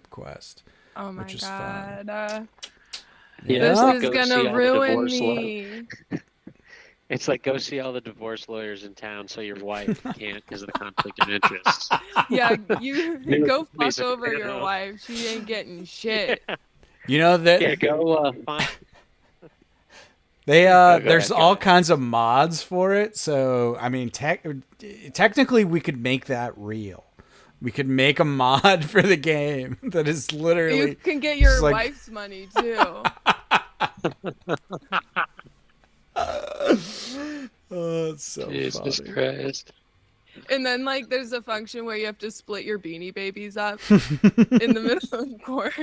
Speaker 1: quest.
Speaker 2: Oh my
Speaker 1: which is
Speaker 2: god!
Speaker 1: Fun.
Speaker 2: This is gonna ruin me.
Speaker 3: It's like go see all the divorce lawyers in town so your wife can't because of the conflict of interest.
Speaker 2: Yeah, you go fuck over your wife. She ain't getting shit.
Speaker 1: That.
Speaker 3: Yeah, go find.
Speaker 1: There's all kinds of mods for it. So I mean, technically, we could make that real. We could make a mod for the game that is literally.
Speaker 2: You can get your wife's money too.
Speaker 1: Oh, it's so
Speaker 3: Jesus
Speaker 1: funny.
Speaker 3: Christ.
Speaker 2: And then there's a function where you have to split your Beanie Babies up in the middle of the court.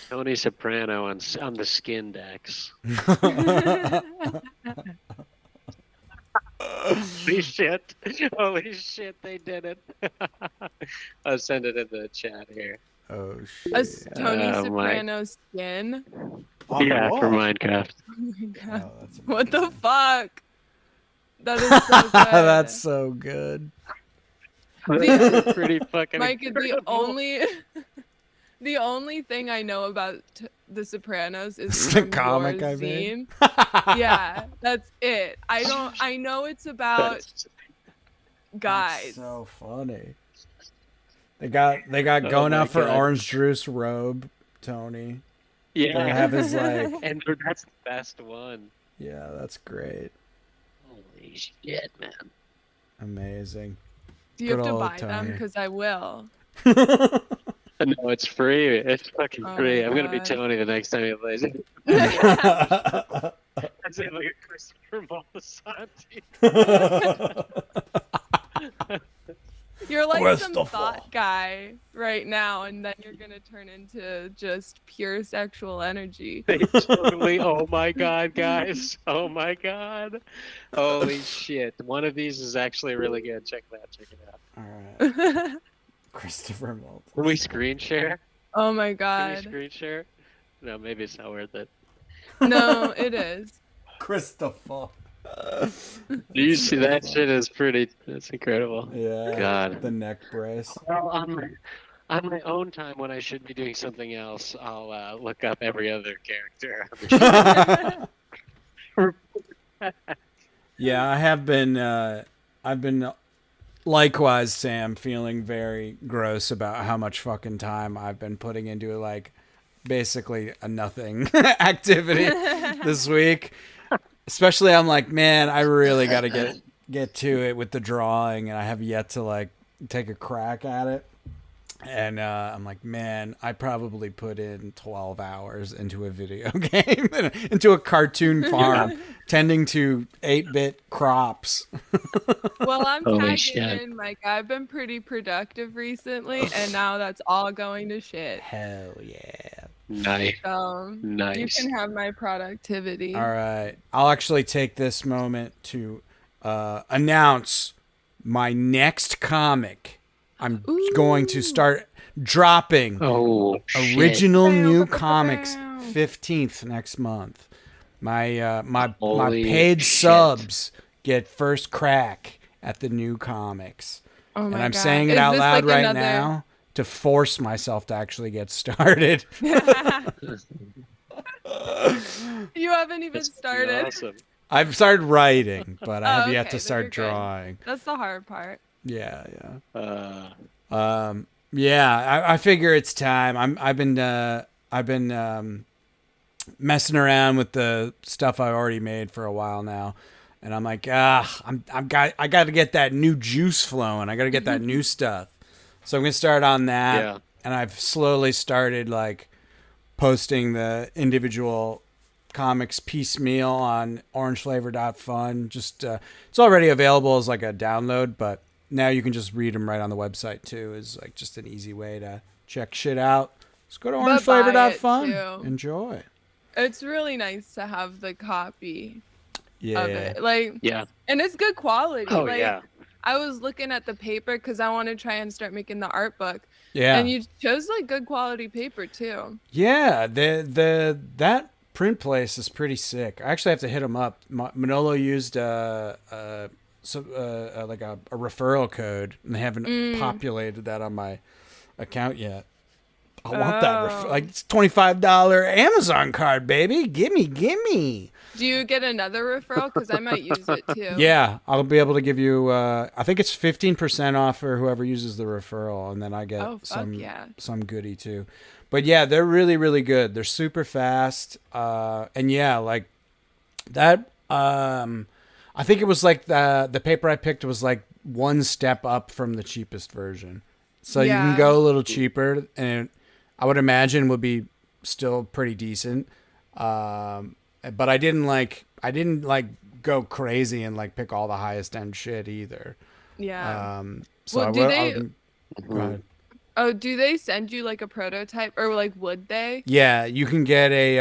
Speaker 3: Tony Soprano on the skin decks. Holy shit, they did it. I'll send it in the chat here.
Speaker 1: Oh shit.
Speaker 2: A Tony Soprano skin.
Speaker 3: Yeah, for Minecraft.
Speaker 2: Oh my god.
Speaker 1: Oh,
Speaker 2: what the fuck? That is so good.
Speaker 1: That's so good.
Speaker 3: That's pretty fucking
Speaker 2: Mike,
Speaker 3: incredible.
Speaker 2: the only thing I know about The Sopranos is
Speaker 1: the
Speaker 2: from
Speaker 1: comic
Speaker 2: your
Speaker 1: I made.
Speaker 2: zine. Yeah, that's it. I know it's about guys.
Speaker 1: That's so funny. They got going out for orange juice robe, Tony.
Speaker 3: Yeah,
Speaker 1: They have his like.
Speaker 3: and that's the best one.
Speaker 1: Yeah, that's great.
Speaker 3: Holy shit, man!
Speaker 1: Amazing.
Speaker 2: Do you have
Speaker 1: Good
Speaker 2: to
Speaker 1: old
Speaker 2: buy them?
Speaker 1: Tony.
Speaker 2: Because I will.
Speaker 3: No, it's free. It's fucking free. I'm gonna be
Speaker 2: God.
Speaker 3: Tony the next time he plays it. That's it, like a Christopher Moltisanti.
Speaker 2: You're like some
Speaker 1: Christopher.
Speaker 2: thought guy right now, and then you're gonna turn into just pure sexual energy.
Speaker 3: They totally. Oh my god, guys! Oh my god! Holy shit! One of these is actually really good. Check that. Check it out.
Speaker 1: All right. Christopher Malt.
Speaker 3: Can we screen share?
Speaker 2: Oh my
Speaker 3: Can
Speaker 2: god.
Speaker 3: we screen share? No, maybe it's not worth it.
Speaker 2: No, it is.
Speaker 1: Christopher.
Speaker 3: Do you see that shit is pretty? That's incredible.
Speaker 1: Yeah.
Speaker 3: God.
Speaker 1: The neck brace.
Speaker 3: Well, on my own time when I should be doing something else, I'll look up every other character.
Speaker 1: Yeah, I have been. I've been likewise, Sam, feeling very gross about how much fucking time I've been putting into like basically a nothing activity this week. Especially, I'm like, man, I really got to get to it with the drawing, and I have yet to like take a crack at it. And I'm like, man, I probably put in 12 hours into a video game, into a cartoon farm, tending to 8-bit crops.
Speaker 2: Well, I'm
Speaker 3: Holy
Speaker 2: tagging
Speaker 3: shit.
Speaker 2: in, Mike. I've been pretty productive recently, and now that's all going to shit.
Speaker 1: Hell yeah.
Speaker 3: Nice.
Speaker 2: So you
Speaker 3: Nice.
Speaker 2: can have my productivity.
Speaker 1: All right. I'll actually take this moment to announce my next comic. I'm going to start dropping
Speaker 3: Oh, shit.
Speaker 1: original new
Speaker 2: Bow, bow,
Speaker 1: comics
Speaker 2: bow.
Speaker 1: 15th next month. My
Speaker 3: Holy
Speaker 1: paid
Speaker 3: shit.
Speaker 1: subs get first crack at the new comics.
Speaker 2: Oh my
Speaker 1: And I'm
Speaker 2: God.
Speaker 1: saying it
Speaker 2: Is
Speaker 1: out
Speaker 2: this
Speaker 1: loud
Speaker 2: like
Speaker 1: right
Speaker 2: another-
Speaker 1: now to force myself to actually get started.
Speaker 2: You haven't even
Speaker 3: That's
Speaker 2: started.
Speaker 3: Awesome.
Speaker 1: I've started writing, but I have
Speaker 2: Oh,
Speaker 1: yet
Speaker 2: okay,
Speaker 1: to
Speaker 2: then
Speaker 1: start
Speaker 2: you're good.
Speaker 1: drawing.
Speaker 2: That's the hard part.
Speaker 1: Yeah, yeah.
Speaker 3: Uh,
Speaker 1: Yeah, I figure it's time. I've been messing around with the stuff I already made for a while now, and I'm like, I got to get that new juice flowing. I got to get that new stuff. So I'm gonna start on that,
Speaker 3: Yeah.
Speaker 1: and I've slowly started like posting the individual comics piecemeal on orangeflavor.fun. Just it's already available as like a download, but now you can just read them right on the website too. Is like just an easy way to check shit out. Just go to
Speaker 2: But buy it,
Speaker 1: orangeflavor.fun.
Speaker 2: too.
Speaker 1: Enjoy.
Speaker 2: It's really nice to have the copy
Speaker 1: Yeah.
Speaker 2: of it. Like,
Speaker 3: yeah.
Speaker 2: and it's good quality.
Speaker 3: Oh,
Speaker 2: like,
Speaker 3: yeah.
Speaker 2: I was looking at the paper because I want to try and start making the art book.
Speaker 1: Yeah.
Speaker 2: And you chose like good quality paper too.
Speaker 1: Yeah, that print place is pretty sick. I actually have to hit them up. Manolo used like a referral code, and they haven't populated that on my account yet. I want that. Like it's $25 Amazon card, baby. Gimme.
Speaker 2: Do you get another referral? Because I might use it too.
Speaker 1: Yeah, I'll be able to give you. I think it's 15% off for whoever uses the referral, and then I get
Speaker 2: Oh, fuck yeah.
Speaker 1: some goodie too. But yeah, they're really really good. They're super fast, and yeah, like that. I think it was like the paper I picked was like one step up from the cheapest version, so you can
Speaker 2: Yeah.
Speaker 1: go a little cheaper, and I would imagine would be still pretty decent. But I didn't like go crazy and like pick all the highest end shit either.
Speaker 2: Yeah.
Speaker 1: So
Speaker 2: Well,
Speaker 1: I
Speaker 2: do
Speaker 1: will,
Speaker 2: they-
Speaker 1: go ahead.
Speaker 2: Oh, do they send you like a prototype, or like would they?
Speaker 1: Yeah, you can get a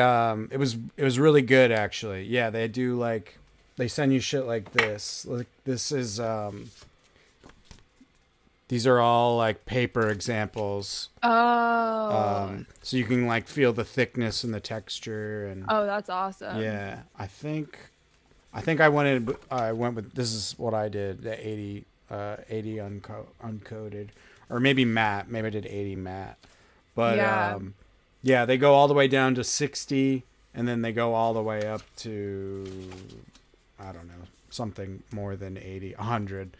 Speaker 1: it was really good actually. Yeah, they do like they send you shit like this. Like this is these are all like paper examples.
Speaker 2: Oh.
Speaker 1: So you can like feel the thickness and the texture and
Speaker 2: Oh, that's awesome.
Speaker 1: yeah, I think I went with this is what I did, the 80 uncoated, or maybe matte. Maybe I did 80 matte. But
Speaker 2: Yeah.
Speaker 1: yeah, they go all the way down to 60, and then they go all the way up to I don't know, something more than 80, 100.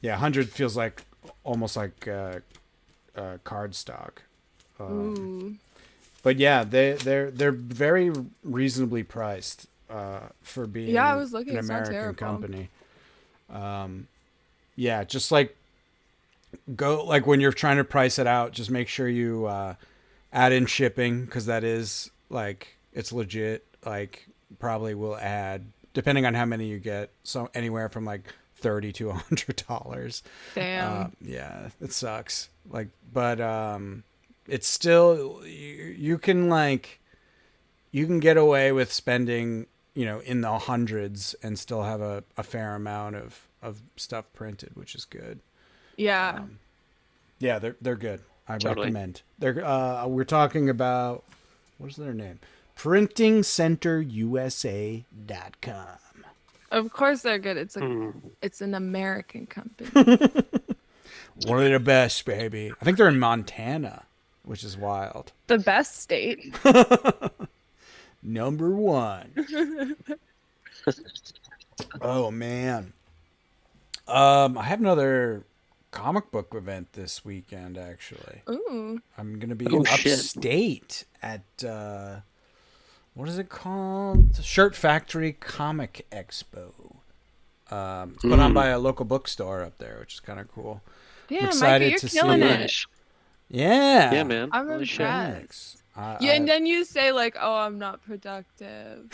Speaker 1: Yeah, 100 feels like almost like card stock.
Speaker 2: Ooh.
Speaker 1: But yeah, they're very reasonably priced for being
Speaker 2: Yeah, I was looking,
Speaker 1: an
Speaker 2: it's not
Speaker 1: American
Speaker 2: terrible.
Speaker 1: company. Yeah, just like go like when you're trying to price it out, just make sure you add in shipping because that is like it's legit. Like probably will add, depending on how many you get, so anywhere from like $30 to $100.
Speaker 2: Damn.
Speaker 1: Yeah, it sucks. Like, but it's still you can get away with spending, in the hundreds and still have a fair amount of stuff printed, which is good.
Speaker 2: Yeah.
Speaker 1: Yeah, they're good. I
Speaker 3: Totally.
Speaker 1: recommend. We're talking about, what's their name? PrintingCenterUSA.com.
Speaker 2: Of course they're good. It's an American company.
Speaker 1: One of the best, baby. I think they're in Montana, which is wild.
Speaker 2: The best state.
Speaker 1: Number 1. Oh man. I have another comic book event this weekend, actually.
Speaker 2: Ooh.
Speaker 1: I'm gonna be
Speaker 3: shit.
Speaker 1: upstate at what is it called? Shirt Factory Comic Expo. It's put on by a local bookstore up there, which is kind of cool.
Speaker 2: Damn,
Speaker 1: excited
Speaker 2: Mikey,
Speaker 1: to
Speaker 2: you're killing
Speaker 1: see
Speaker 2: it.
Speaker 3: Nice.
Speaker 1: Yeah.
Speaker 3: Yeah, man.
Speaker 2: I'm
Speaker 3: Holy shit.
Speaker 2: impressed.
Speaker 1: Thanks.
Speaker 2: Yeah, and then you say like, "Oh, I'm not productive."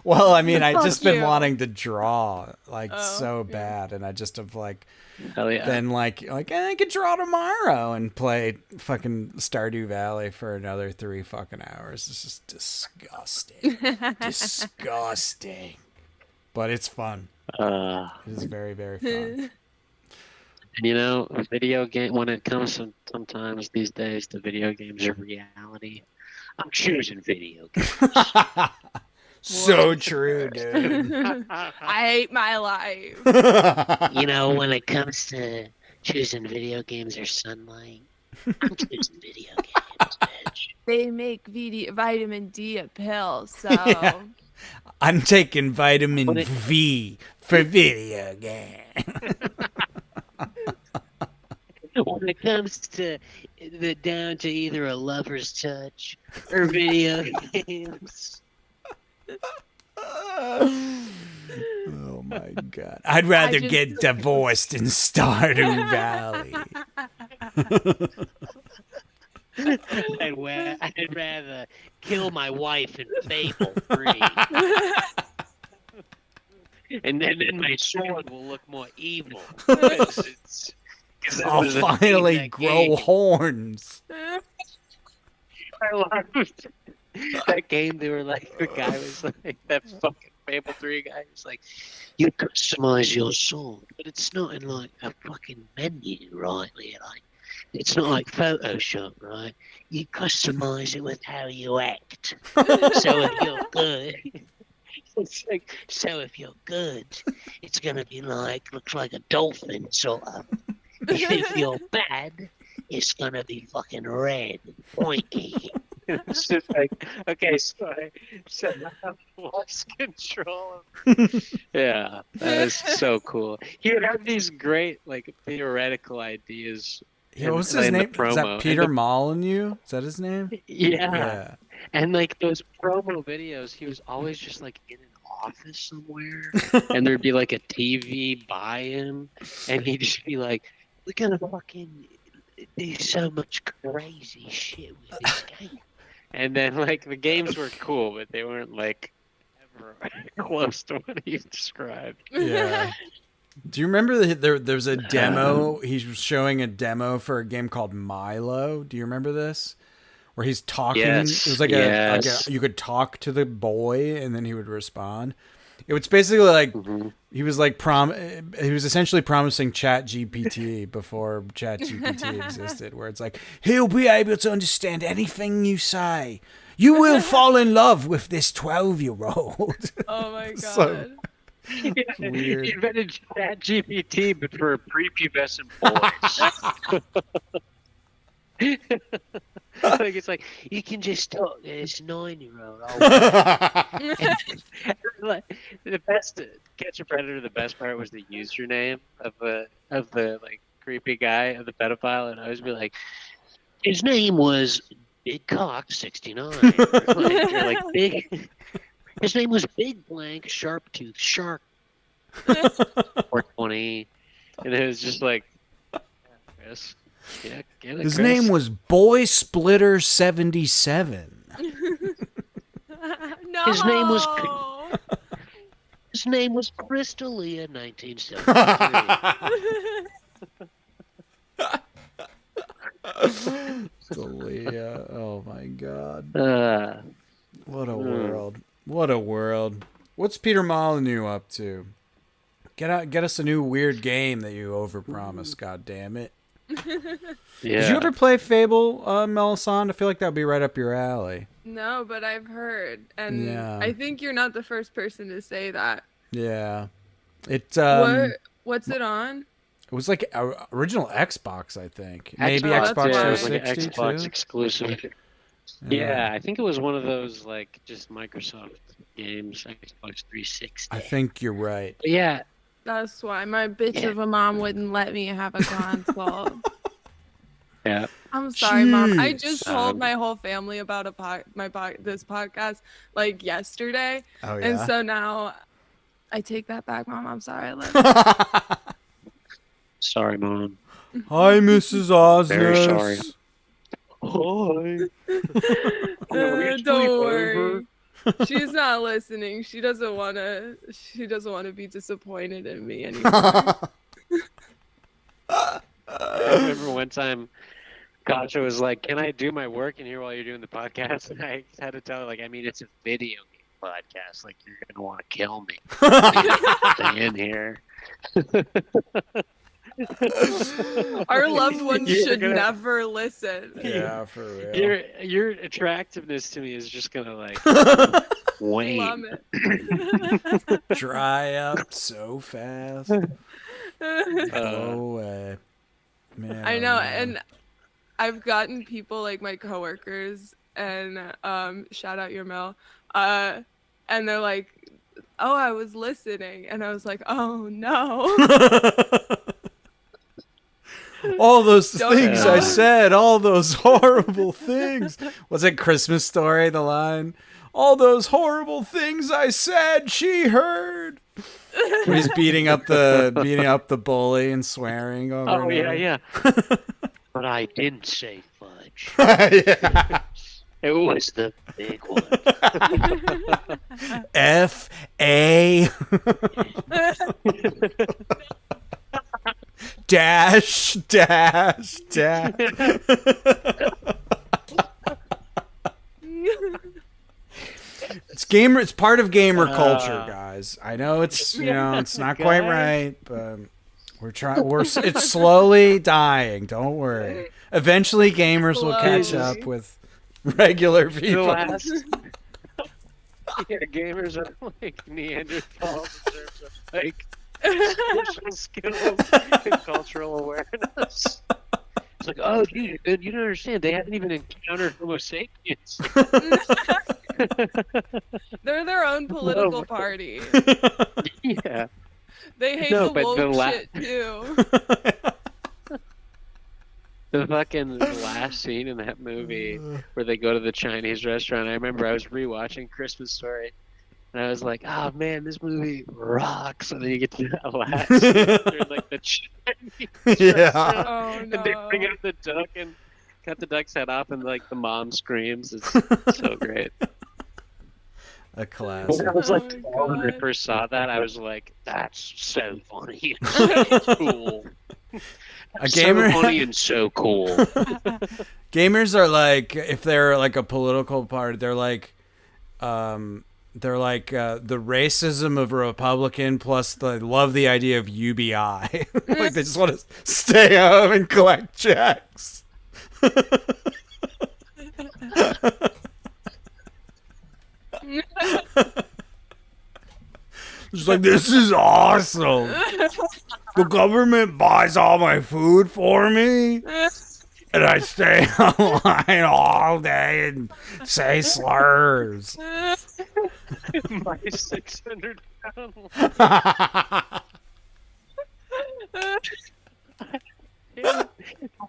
Speaker 1: Well, I mean, I've
Speaker 2: Fuck
Speaker 1: just been
Speaker 2: you.
Speaker 1: wanting to draw like
Speaker 2: Oh,
Speaker 1: so
Speaker 2: yeah.
Speaker 1: bad, and I just have like
Speaker 3: Hell yeah.
Speaker 1: then I could draw tomorrow and play fucking Stardew Valley for another 3 fucking hours. It's just disgusting, disgusting. But it's fun. It is very, very fun.
Speaker 3: And video game, when it comes to sometimes these days, the video games are reality. I'm choosing video games.
Speaker 1: So true, dude.
Speaker 2: I hate my life.
Speaker 3: When it comes to choosing video games or sunlight, I'm choosing video games, bitch.
Speaker 2: They make vitamin D a pill, so
Speaker 1: Yeah. I'm taking vitamin
Speaker 3: When it-
Speaker 1: V for video game.
Speaker 3: When it comes to down to either a lover's touch or video games.
Speaker 1: Oh my god. I'd rather
Speaker 2: just-
Speaker 1: get divorced in Stardew Valley.
Speaker 3: I'd rather kill my wife in Fable 3. And then my sword will look more evil. 'Cause
Speaker 1: I'll
Speaker 3: it was a
Speaker 1: finally
Speaker 3: that
Speaker 1: grow
Speaker 3: game.
Speaker 1: horns.
Speaker 3: I loved that game. They were like, the guy was like, that fucking Fable 3 guy was like, you customize your sword, but it's not in like a fucking menu, right? Like, it's not like Photoshop, right? You customize it with how you act. So if you're good, it's like, so if you're good, it's gonna be like, looks like a dolphin, sort of. If you're bad, it's gonna be fucking red, pointy. It's just like, okay, so I lost control of Yeah, that is so cool. He would have these great, like, theoretical ideas.
Speaker 1: Yeah, what's his
Speaker 3: in the
Speaker 1: name? Is
Speaker 3: promo.
Speaker 1: that
Speaker 3: And
Speaker 1: Peter Molyneux? Is that his name?
Speaker 3: Yeah. And like those promo videos, he was always just like in an office somewhere, and there'd be like a TV by him, and he'd just be like, "We're gonna fucking do so much crazy shit with this game." And then like the games were cool, but they weren't like ever close to what he described.
Speaker 1: Yeah. Do you remember there's a demo? He's showing a demo for a game called Milo. Do you remember this? Where he's talking.
Speaker 3: Yes,
Speaker 1: It was like
Speaker 3: yes.
Speaker 1: you could talk to the boy and then he would respond. It was basically like he was like he was essentially promising Chat GPT before Chat GPT existed, where it's like he'll be able to understand anything you say. You will fall in love with this 12-year-old.
Speaker 2: Oh my god.
Speaker 1: So- Weird.
Speaker 3: He invented Chat GPT, but for prepubescent boys. Like it's like you can just talk to this 9-year-old. Like, the best Catch a Predator. The best part was the username of the like creepy guy of the pedophile, and I always be like, his name was Big Cock 69. like big. His name was Big Blank Sharp Tooth Shark 420, and it was just like, Chris. Yeah, get it,
Speaker 1: His
Speaker 3: Chris.
Speaker 1: name was Boy Splitter 77.
Speaker 2: No.
Speaker 3: His name was Crystalia 1973.
Speaker 1: Dalia. Oh my god. What a
Speaker 3: Mm.
Speaker 1: world. What a world. What's Peter Molyneux up to? Get us a new weird game that you overpromised, god damn it.
Speaker 3: Yeah.
Speaker 1: Did you ever play Fable, Melisande? I feel like that would be right up your alley.
Speaker 2: No, but I've heard, and
Speaker 1: Yeah.
Speaker 2: I think you're not the first person to say that.
Speaker 1: Yeah.
Speaker 2: What's it on?
Speaker 1: It was like original Xbox, I think. Maybe
Speaker 3: Xbox,
Speaker 1: Xbox
Speaker 3: yeah, it was
Speaker 1: 360
Speaker 3: like an Xbox
Speaker 1: too.
Speaker 3: exclusive. Yeah, I think it was one of those like just Microsoft games, Xbox 360.
Speaker 1: I think you're right.
Speaker 3: But yeah,
Speaker 2: That's why my bitch of a mom wouldn't let me have a console.
Speaker 3: yeah.
Speaker 2: I'm sorry, Mom. I
Speaker 1: Jeez.
Speaker 2: just told my whole family about this podcast like yesterday,
Speaker 1: Oh yeah.
Speaker 2: and so now I take that back, Mom. I'm sorry. I love you.
Speaker 3: Sorry, Mom.
Speaker 1: Hi, Mrs. Osnes.
Speaker 3: Very sorry. Hi.
Speaker 2: Don't worry. She's not listening. She doesn't want to. She doesn't want to be disappointed in me anymore.
Speaker 3: I remember one time, Kasha was like, "Can I do my work in here while you're doing the podcast?" And I had to tell her, like, I mean, it's a video game podcast. Like, you're gonna want to kill me. Stay in here.
Speaker 2: Our loved ones
Speaker 3: You're
Speaker 2: should
Speaker 3: gonna-
Speaker 2: never listen.
Speaker 1: Yeah, for real.
Speaker 3: Your attractiveness to me is just gonna like wane.
Speaker 2: Love it.
Speaker 1: Dry up so fast. Go away. Man,
Speaker 2: I
Speaker 1: oh,
Speaker 2: know,
Speaker 1: man.
Speaker 2: and I've gotten people like my coworkers and shout out your Mel, and they're like, "Oh, I was listening," and I was like, "Oh no."
Speaker 1: All those
Speaker 2: Don't
Speaker 1: things
Speaker 2: know.
Speaker 1: I said, all those horrible things. Was it Christmas Story, the line? All those horrible things I said, she heard. When he's beating up the bully and swearing over
Speaker 3: Oh
Speaker 1: and
Speaker 3: yeah,
Speaker 1: over.
Speaker 3: yeah. But I didn't say fudge.
Speaker 1: Yeah.
Speaker 3: It was the big one.
Speaker 1: F-A dash, dash, dash. It's part of gamer culture, guys. I know it's it's not quite right, but it's slowly dying. Don't worry. Eventually gamers will catch
Speaker 2: Slowly.
Speaker 1: up with regular
Speaker 3: The
Speaker 1: people.
Speaker 3: last. Yeah, gamers are like Neanderthals in terms of like social skills and cultural awareness. It's like, oh, dude, you don't understand. They haven't even encountered Homo sapiens.
Speaker 2: They're their own political party.
Speaker 3: Yeah.
Speaker 2: They hate
Speaker 3: No,
Speaker 2: the
Speaker 3: but the
Speaker 2: woke
Speaker 3: la-
Speaker 2: shit too.
Speaker 3: The fucking last scene in that movie where they go to the Chinese restaurant. I remember I was rewatching Christmas Story, and I was like, "Oh man, this movie rocks!" And then you get to that last scene, they're like the Chinese
Speaker 1: Yeah.
Speaker 3: restaurant,
Speaker 2: Oh
Speaker 3: and they bring
Speaker 2: no.
Speaker 3: out the duck and cut the duck's head off, and like the mom screams. It's so great.
Speaker 1: A classic.
Speaker 3: When I was like
Speaker 2: Oh,
Speaker 3: 12 when I
Speaker 2: God.
Speaker 3: first saw that, I was like, "That's so funny and so cool."
Speaker 1: A gamer-
Speaker 3: So funny and so cool.
Speaker 1: Gamers are like, if they're like a political party, they're like the racism of a Republican plus they love the idea of UBI. Like they just want to stay home and collect checks. Just like, this is awesome. The government buys all my food for me, and I stay online all day and say slurs.
Speaker 3: My 600 pound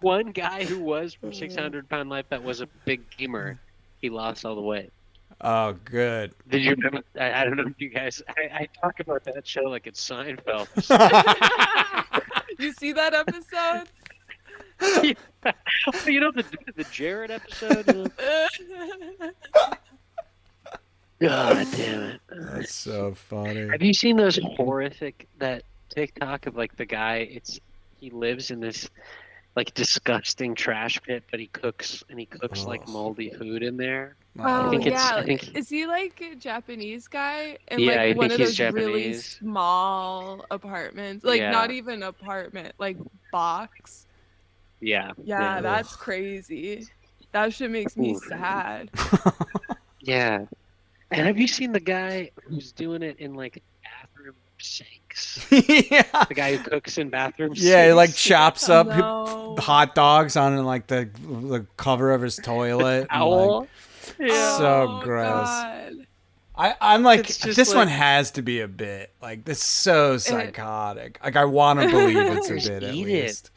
Speaker 3: one guy who was from 600 Pound Life that was a big gamer, he lost all the weight.
Speaker 1: Oh, good.
Speaker 3: Did you remember? I don't know if you guys. I talk about that show like it's Seinfeld.
Speaker 2: You see that episode?
Speaker 3: You know the Jared episode. God damn it.
Speaker 1: That's so funny.
Speaker 3: Have you seen those horrific that TikTok of like the guy? He lives in this like disgusting trash pit, but he cooks like moldy food in there.
Speaker 2: Oh,
Speaker 3: I
Speaker 2: yeah.
Speaker 3: think
Speaker 2: Is he like a Japanese guy in
Speaker 3: Yeah, I
Speaker 2: like one
Speaker 3: think
Speaker 2: of
Speaker 3: he's
Speaker 2: those really
Speaker 3: Japanese.
Speaker 2: small apartments? Like
Speaker 3: Yeah.
Speaker 2: not even apartment, like box.
Speaker 3: Yeah.
Speaker 2: Yeah, that's crazy. That shit makes me
Speaker 3: Oof.
Speaker 2: sad.
Speaker 3: Yeah. And have you seen the guy who's doing it in like bathroom sinks?
Speaker 1: Yeah.
Speaker 3: The guy who cooks in bathroom sinks?
Speaker 1: Yeah, he like chops up
Speaker 2: No.
Speaker 1: hot dogs on like the cover of his toilet. and,
Speaker 3: Owl?
Speaker 1: like,
Speaker 3: Yeah.
Speaker 1: So
Speaker 2: Oh,
Speaker 1: gross.
Speaker 2: God.
Speaker 1: I'm like,
Speaker 3: It's just
Speaker 1: this
Speaker 3: like-
Speaker 1: one has to be a bit. Like, this is so psychotic. Like, I want to believe it's a
Speaker 3: Fuckers
Speaker 1: bit at
Speaker 3: eat it.
Speaker 1: least.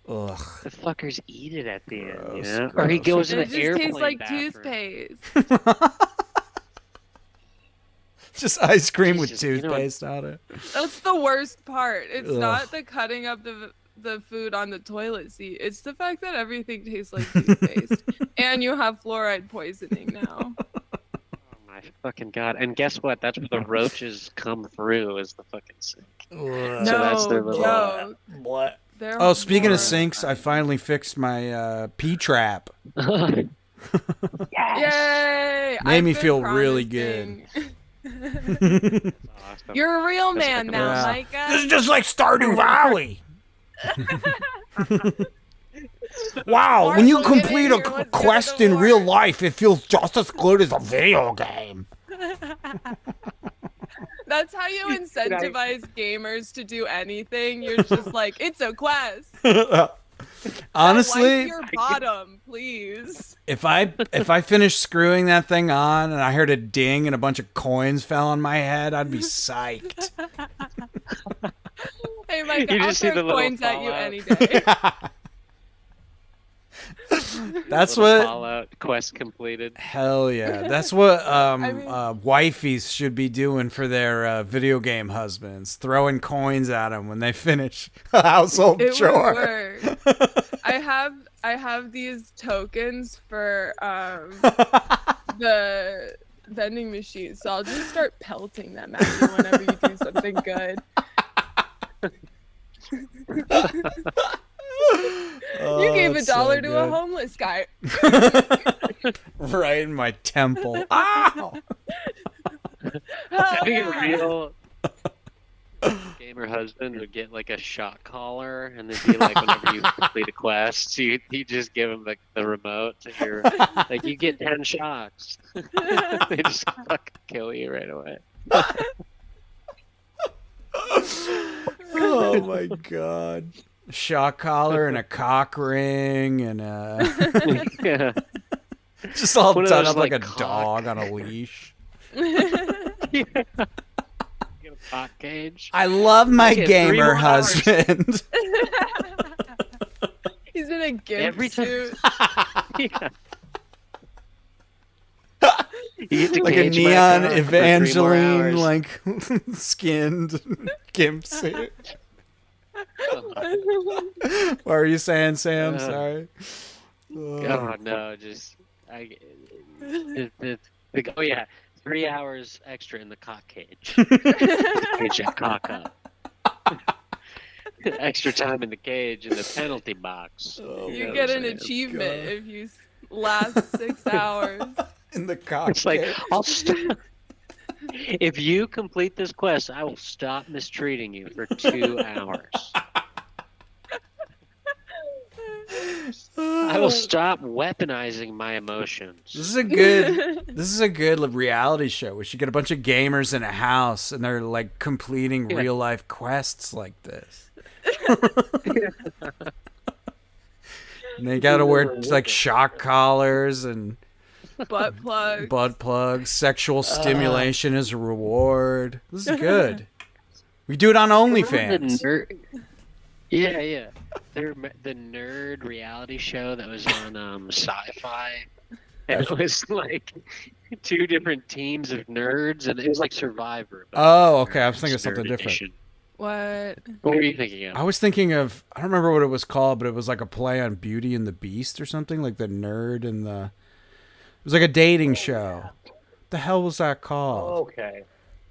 Speaker 1: Ugh.
Speaker 3: The fuckers eat it at the end, you
Speaker 1: Gross,
Speaker 3: know? Or he
Speaker 1: gross.
Speaker 3: goes in
Speaker 2: It
Speaker 3: an
Speaker 2: just
Speaker 3: airplane
Speaker 2: tastes like
Speaker 3: bathroom.
Speaker 2: toothpaste.
Speaker 1: Just ice cream with
Speaker 3: Jesus, you know what-
Speaker 1: toothpaste on it.
Speaker 2: That's the worst part. It's
Speaker 1: Ugh.
Speaker 2: not the cutting up the food on the toilet seat. It's the fact that everything tastes like toothpaste. And you have fluoride poisoning now.
Speaker 3: Oh my fucking god! And guess what? That's where the roaches come through. Is the fucking sink.
Speaker 1: Ugh.
Speaker 3: So that's their
Speaker 2: No
Speaker 3: little-
Speaker 2: joke.
Speaker 1: What?
Speaker 2: They're
Speaker 1: Oh, speaking of
Speaker 2: horrible.
Speaker 1: sinks, I finally fixed my pee trap.
Speaker 2: Yay!
Speaker 1: Made
Speaker 2: I've
Speaker 1: me
Speaker 2: been
Speaker 1: feel really
Speaker 2: promising.
Speaker 3: Awesome.
Speaker 2: You're a real
Speaker 3: That's
Speaker 2: man
Speaker 3: fucking
Speaker 2: now,
Speaker 1: awesome.
Speaker 2: Micah.
Speaker 1: This is just like Stardew Valley. Wow, when you
Speaker 2: Marshall, get
Speaker 1: complete
Speaker 2: in
Speaker 1: a
Speaker 2: here, let's go to
Speaker 1: quest
Speaker 2: the
Speaker 1: in real
Speaker 2: war.
Speaker 1: life, it feels just as good as a video game.
Speaker 2: That's how you incentivize gamers to do anything. You're just like, it's a quest.
Speaker 1: Honestly,
Speaker 2: Wipe your bottom, please.
Speaker 1: if I finished screwing that thing on and I heard a ding and a bunch of coins fell on my head, I'd be psyched.
Speaker 2: Hey, Mike,
Speaker 3: You
Speaker 2: I'll
Speaker 3: just see the
Speaker 2: throw
Speaker 3: little
Speaker 2: coins at you
Speaker 3: fallout.
Speaker 2: any day.
Speaker 1: That's
Speaker 3: Little
Speaker 1: what.
Speaker 3: Fallout quest completed.
Speaker 1: Hell yeah. That's what
Speaker 2: mean-
Speaker 1: wifeys should be doing for their video game husbands. Throwing coins at them when they finish a household
Speaker 2: It
Speaker 1: chore.
Speaker 2: would work. I have these tokens for the vending machine, so I'll just start pelting them at you whenever you do something good. You gave
Speaker 1: that's
Speaker 2: $1
Speaker 1: so
Speaker 2: to a
Speaker 1: good.
Speaker 2: homeless guy.
Speaker 1: Right in my temple. Ow!
Speaker 3: I think a real gamer husband would get like a shot collar and then be like, whenever you complete a quest, you just give him the remote to your, like, you get 10 shots. They just fucking kill you right away.
Speaker 1: Oh my god. Shock collar and a cock ring and
Speaker 3: Yeah.
Speaker 1: just all
Speaker 3: One of
Speaker 1: done
Speaker 3: those,
Speaker 1: up like
Speaker 3: like,
Speaker 1: a
Speaker 3: cock-
Speaker 1: dog on a leash.
Speaker 3: You get a cock cage.
Speaker 1: I love my
Speaker 3: I get 3
Speaker 1: gamer
Speaker 3: more hours.
Speaker 1: husband.
Speaker 2: He's in a gimp
Speaker 3: Every time-
Speaker 2: suit.
Speaker 3: Yeah. You get to
Speaker 1: Like a
Speaker 3: cage my
Speaker 1: neon
Speaker 3: cock for 3 more
Speaker 1: Evangeline,
Speaker 3: hours.
Speaker 1: like skinned gimp suit. What were you saying, Sam? Sorry.
Speaker 3: Oh no, just oh yeah, 3 hours extra in the cock cage. Cage that cock up. Extra time in the cage in the penalty box.
Speaker 1: Oh,
Speaker 2: You
Speaker 3: know
Speaker 2: get
Speaker 3: what
Speaker 2: an
Speaker 3: I'm saying?
Speaker 2: achievement if you last 6 hours.
Speaker 1: In the cock
Speaker 3: It's like
Speaker 1: cage.
Speaker 3: I'll stop. If you complete this quest, I will stop mistreating you for 2 hours. I will stop weaponizing my emotions.
Speaker 1: This is a good reality show. We should get a bunch of gamers in a house and they're like completing
Speaker 3: Yeah.
Speaker 1: real life quests like this. And they gotta wear like shock collars and
Speaker 2: Butt plug.
Speaker 1: butt plugs. Sexual stimulation is a reward. This is good. We do it on
Speaker 3: Remember
Speaker 1: OnlyFans.
Speaker 3: the nerd- Yeah. The nerd reality show that was on Sci-Fi. And it was like 2 different teams of nerds, and it was like Survivor. but
Speaker 1: Oh, okay. I was
Speaker 3: nerds,
Speaker 1: thinking of something
Speaker 3: nerd
Speaker 1: different.
Speaker 3: edition.
Speaker 2: What?
Speaker 3: What were you thinking of?
Speaker 1: I was thinking of, I don't remember what it was called, but it was like a play on Beauty and the Beast or something, like the nerd and the, it was like a dating show. The hell was that called?
Speaker 3: Okay.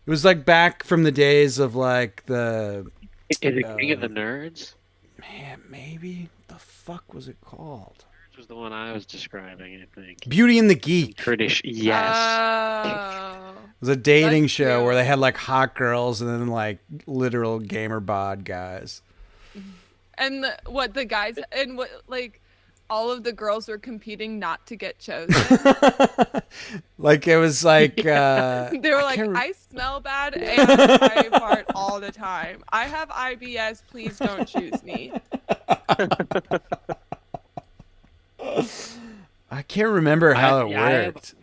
Speaker 1: It was like back from the days of like the.
Speaker 3: Is it King of the Nerds?
Speaker 1: Man, maybe. What the fuck was it called?
Speaker 3: This was the one I was describing, I think.
Speaker 1: Beauty and the Geek.
Speaker 3: Yes.
Speaker 2: Oh.
Speaker 1: It was a dating
Speaker 2: That's
Speaker 1: show
Speaker 2: cute.
Speaker 1: where they had like hot girls and then like literal gamer bod guys.
Speaker 2: And the guys and what like all of the girls were competing not to get chosen.
Speaker 1: Like it was like
Speaker 2: They were like, I smell bad and I fart all the time. I have IBS. Please don't choose me.
Speaker 1: I can't remember how it worked.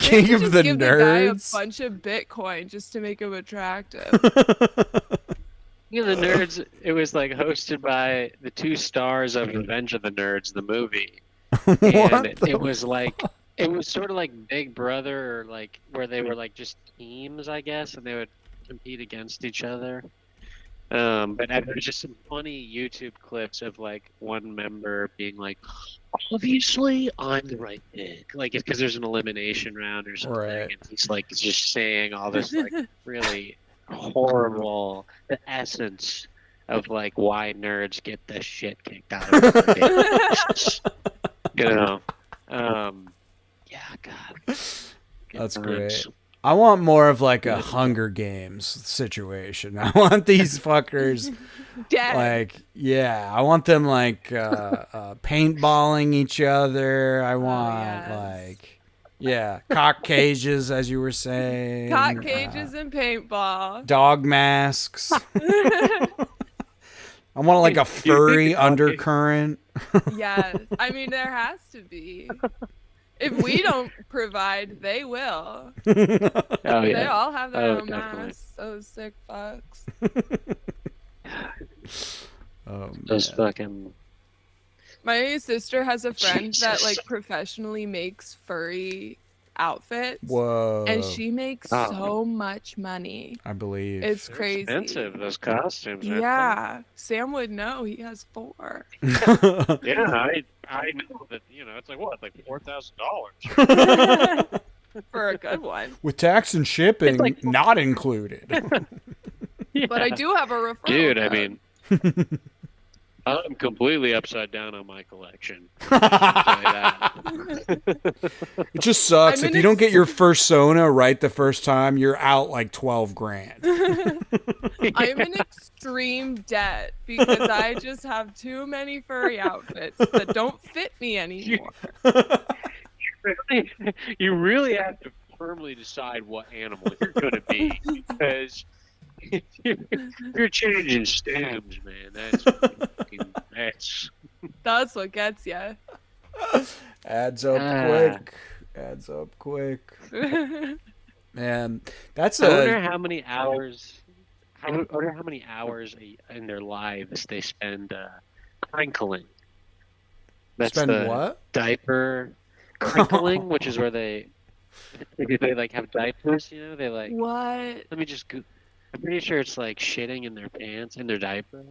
Speaker 2: They
Speaker 1: King
Speaker 2: should
Speaker 1: of
Speaker 2: just
Speaker 1: the
Speaker 2: give the guy a
Speaker 1: Nerds.
Speaker 2: bunch of Bitcoin just to make him attractive.
Speaker 3: King of the Nerds, it was like hosted by the two stars of Revenge of the Nerds, the movie. And it was like, it was sort of like Big Brother, or like where they were like just teams, I guess, and they would compete against each other. But there's just some funny YouTube clips of like one member being like, obviously I'm the right pick, like because there's an elimination round or something,
Speaker 1: Right.
Speaker 3: and he's like just saying all this like really horrible, the essence of like why nerds get the shit kicked out of them. You know, yeah, God. Good
Speaker 1: That's
Speaker 3: times.
Speaker 1: great. I want more of like a Hunger Games situation. I want these fuckers
Speaker 2: Dead.
Speaker 1: like, yeah, I want them like paintballing each other. I want
Speaker 2: yes.
Speaker 1: like, yeah, cock cages, as you were saying.
Speaker 2: Cock cages and paintball.
Speaker 1: Dog masks. I want like a furry undercurrent.
Speaker 2: Yes. I mean, there has to be. If we don't provide, they will.
Speaker 3: Oh
Speaker 2: They
Speaker 3: yeah.
Speaker 2: all have their own
Speaker 3: definitely.
Speaker 2: masks. Those sick fucks.
Speaker 1: Oh,
Speaker 3: Those
Speaker 1: man.
Speaker 3: fucking.
Speaker 2: My sister has a friend that
Speaker 3: Jesus.
Speaker 2: like professionally makes furry outfits.
Speaker 1: Whoa.
Speaker 2: And she makes
Speaker 3: Oh.
Speaker 2: so much money.
Speaker 1: I believe.
Speaker 2: It's
Speaker 3: They're
Speaker 2: crazy.
Speaker 3: expensive, those costumes. aren't
Speaker 2: Yeah. Sam would know. He has 4.
Speaker 3: they? Yeah, I know that. You know, it's like what, like $4,000.
Speaker 2: For a good one.
Speaker 1: With tax and shipping
Speaker 3: It's like-
Speaker 1: not included.
Speaker 2: But I do have a referral.
Speaker 3: Dude, I
Speaker 2: code.
Speaker 3: mean, I'm completely upside down on my collection. I'll tell you that.
Speaker 1: It just sucks.
Speaker 2: I'm
Speaker 1: If
Speaker 2: in
Speaker 1: you don't get
Speaker 2: ex-
Speaker 1: your first Sona right the first time, you're out like 12 grand.
Speaker 2: I'm in extreme debt because I just have too many furry outfits that don't fit me anymore.
Speaker 3: You really have to firmly decide what animal you're going to be, because you're changing stems, man. That's fucking mess.
Speaker 2: That's what gets you.
Speaker 1: Adds up
Speaker 3: Ah.
Speaker 1: quick. Adds up quick. Man, that's
Speaker 3: I wonder
Speaker 1: a
Speaker 3: how many hours. I wonder how many hours in their lives they spend crinkling. That's
Speaker 1: spend
Speaker 3: the
Speaker 1: what?
Speaker 3: diaper crinkling, which is where they like have diapers. You know, they like.
Speaker 2: What?
Speaker 3: Let me just. I'm pretty sure it's like shitting in their pants, in their diaper.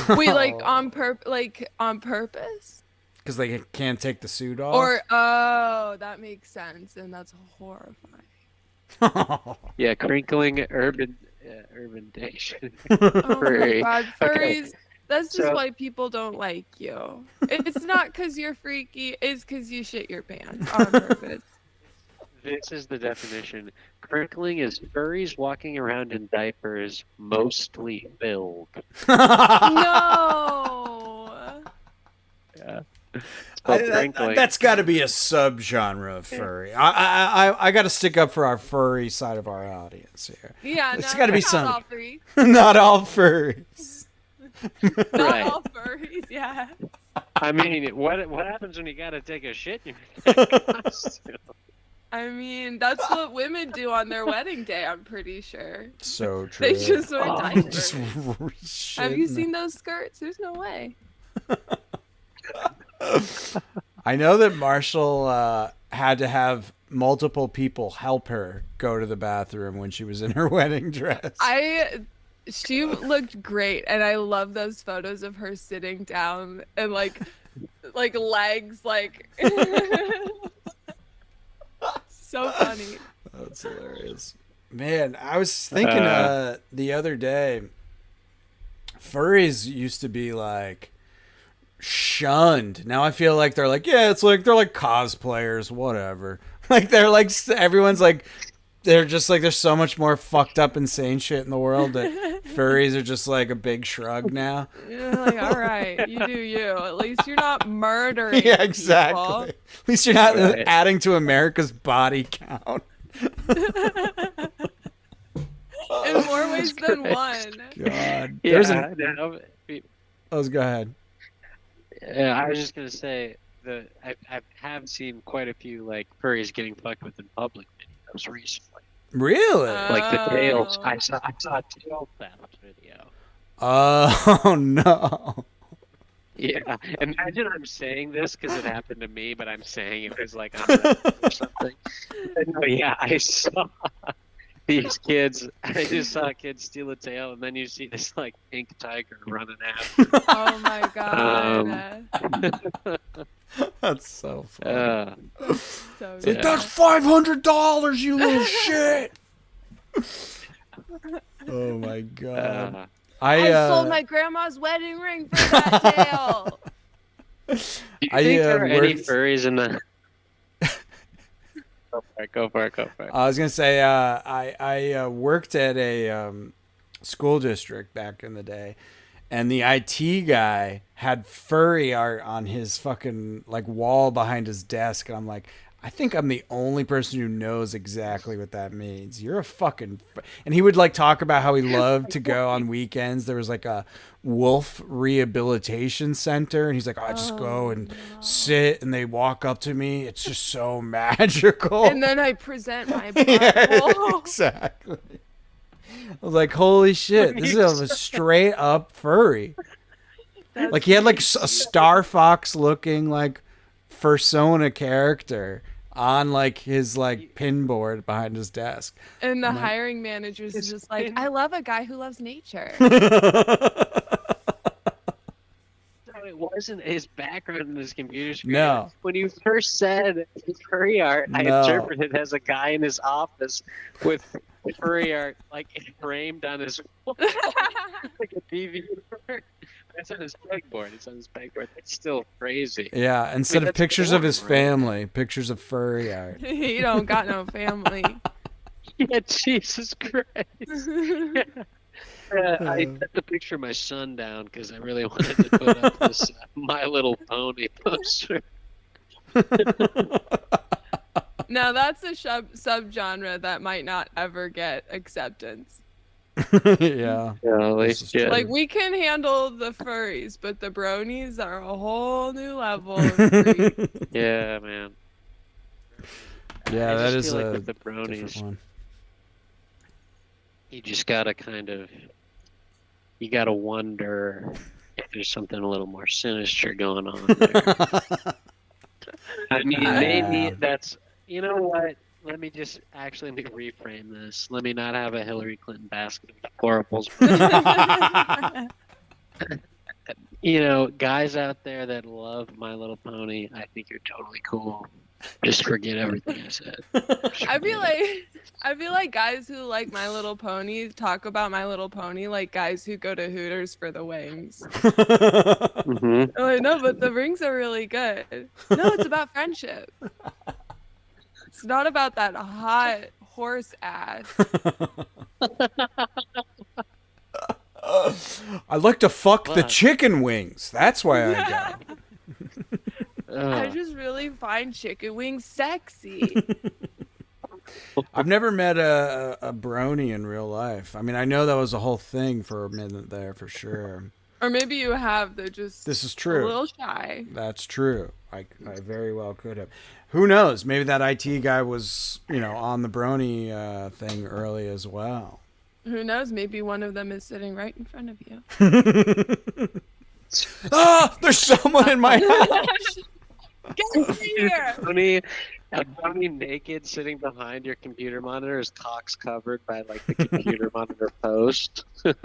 Speaker 2: Wait, like on purpose?
Speaker 1: Because they can't take the suit off.
Speaker 2: Or oh, that makes sense, and that's horrifying.
Speaker 3: Yeah, crinkling urbanization.
Speaker 2: Oh my
Speaker 3: Furry.
Speaker 2: god,
Speaker 3: Okay.
Speaker 2: furries. That's just
Speaker 3: So-
Speaker 2: why people don't like you. It's not because you're freaky. It's because you shit your pants on purpose.
Speaker 3: This is the definition. Crinkling is furries walking around in diapers, mostly filled.
Speaker 2: No.
Speaker 3: Yeah. It's called crinkling.
Speaker 1: That's got to be a subgenre of furry. I got to stick up for our furry side of our audience here.
Speaker 2: Yeah,
Speaker 1: It's
Speaker 2: no,
Speaker 1: gotta be
Speaker 2: not
Speaker 1: some-
Speaker 2: all furries.
Speaker 1: Not all furries.
Speaker 2: Not
Speaker 3: Right.
Speaker 2: all furries. Yeah.
Speaker 3: I mean, what happens when you gotta take a shit in your costume?
Speaker 2: I mean, that's what women do on their wedding day. I'm pretty sure.
Speaker 1: So true.
Speaker 2: They just wear diapers.
Speaker 1: Just
Speaker 2: Have you
Speaker 1: shit in
Speaker 2: seen those skirts? There's no way.
Speaker 1: I know that Marshall had to have multiple people help her go to the bathroom when she was in her wedding dress.
Speaker 2: She looked great, and I love those photos of her sitting down and like legs like so funny.
Speaker 1: That's hilarious. Man, I was thinking the other day, furries used to be like shunned. Now I feel like they're like, yeah, it's like they're like cosplayers, whatever. Like they're like everyone's like they're just like there's so much more fucked up insane shit in the world that furries are just like a big shrug now.
Speaker 2: You're like, all right, you do you. At least you're not murdering.
Speaker 1: Yeah, exactly.
Speaker 2: people.
Speaker 1: At least you're not
Speaker 3: Right.
Speaker 1: adding to America's body count.
Speaker 2: In more ways than one.
Speaker 1: God.
Speaker 3: Yeah,
Speaker 1: There's
Speaker 3: no,
Speaker 1: go ahead.
Speaker 3: I was just gonna say that I have seen quite a few like furries getting fucked with in public videos recently.
Speaker 1: Really?
Speaker 3: Like the tails.
Speaker 2: Oh.
Speaker 3: I saw a tail theft video.
Speaker 1: Oh no.
Speaker 3: Yeah, imagine I'm saying this because it happened to me, but I'm saying it was like on Reddit or something. But no, yeah, I saw these kids. I just saw kids steal a tail, and then you see this like pink tiger running after.
Speaker 2: Oh my god.
Speaker 1: That's so funny.
Speaker 2: So
Speaker 1: It's like,
Speaker 2: good.
Speaker 1: that's $500, you little shit. Oh my god.
Speaker 2: I sold my grandma's wedding ring for that tail.
Speaker 3: Do you think there are any
Speaker 1: worked-
Speaker 3: furries in the? Go for it.
Speaker 1: I was gonna say I worked at a school district back in the day, and the IT guy had furry art on his fucking like wall behind his desk, and I'm like, I think I'm the only person who knows exactly what that means. You're a fucking... And he would like talk about how he loved to go on weekends. There was like a wolf rehabilitation center. And he's like, I just go and sit and they walk up to me. It's just so magical.
Speaker 2: And then I present my
Speaker 1: Yeah,
Speaker 2: butthole.
Speaker 1: exactly. I was like, holy shit. This is a straight up furry.
Speaker 2: That's
Speaker 1: Like he had like
Speaker 2: pretty
Speaker 1: a Star Fox looking like persona character on like his like pin board behind his desk.
Speaker 2: And the hiring managers is just like, I love a guy who loves nature.
Speaker 3: So it wasn't his background in his computer screen.
Speaker 1: No.
Speaker 3: When you first said furry art, I
Speaker 1: No.
Speaker 3: interpreted it as a guy in his office with furry art like framed on his wall, like a TV. It's on his pegboard. It's still crazy.
Speaker 1: Yeah, instead of
Speaker 3: that's
Speaker 1: pictures of
Speaker 3: boring,
Speaker 1: his
Speaker 3: right?
Speaker 1: family, pictures of furry art.
Speaker 2: He don't got no family.
Speaker 3: Yeah, Jesus Christ. I put the picture of my son down because I really wanted to put up this My Little Pony poster.
Speaker 2: Now that's a subgenre that might not ever get acceptance.
Speaker 1: Yeah.
Speaker 3: Holy
Speaker 1: This is
Speaker 3: shit.
Speaker 1: true.
Speaker 2: Like we can handle the furries, but the bronies are a whole new level of freak.
Speaker 3: Yeah, man.
Speaker 1: Yeah,
Speaker 3: I
Speaker 1: that
Speaker 3: just
Speaker 1: is
Speaker 3: feel like
Speaker 1: a
Speaker 3: with the
Speaker 1: different
Speaker 3: bronies,
Speaker 1: one.
Speaker 3: you just gotta kind of, you gotta wonder if there's something a little more sinister going on there. I mean, maybe that's, you know what? Let me just actually reframe this. Let me not have a Hillary Clinton basket of deplorables. You know, guys out there that love My Little Pony, I think you're totally cool. Just forget everything I said.
Speaker 2: I feel like guys who like My Little Pony talk about My Little Pony like guys who go to Hooters for the wings.
Speaker 3: Mm-hmm.
Speaker 2: Oh, like, no, but the rings are really good. No, it's about friendship. It's not about that hot horse ass.
Speaker 1: I like to fuck the
Speaker 3: Fuck.
Speaker 1: chicken wings. That's why I go.
Speaker 2: I just really find chicken wings sexy.
Speaker 1: I've never met a brony in real life. I mean, I know that was a whole thing for a minute there for sure.
Speaker 2: Or maybe you have, they're just
Speaker 1: This is
Speaker 2: a
Speaker 1: true.
Speaker 2: little shy.
Speaker 1: That's true. I very well could have. Who knows? Maybe that IT guy was, on the brony thing early as well.
Speaker 2: Who knows? Maybe one of them is sitting right in front of you.
Speaker 1: Ah, there's someone in my house.
Speaker 2: Get over here!
Speaker 3: A pony naked sitting behind your computer monitor, his cock's covered by like the computer monitor post. His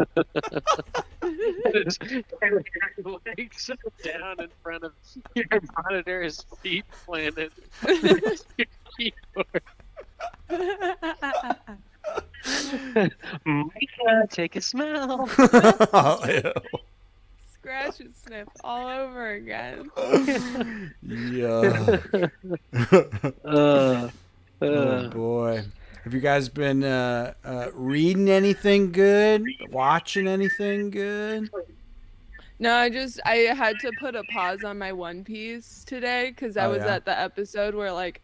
Speaker 3: legs down in front of your monitor, his feet planted. Your keyboard. Micah, take a smell.
Speaker 1: Oh, ew.
Speaker 2: Scratch and sniff all over again.
Speaker 1: Yeah.
Speaker 3: Uh,
Speaker 1: Oh boy. Have you guys been reading anything good? Watching anything good?
Speaker 2: No, I had to put a pause on my One Piece today because I
Speaker 1: Oh,
Speaker 2: was
Speaker 1: yeah?
Speaker 2: at the episode where like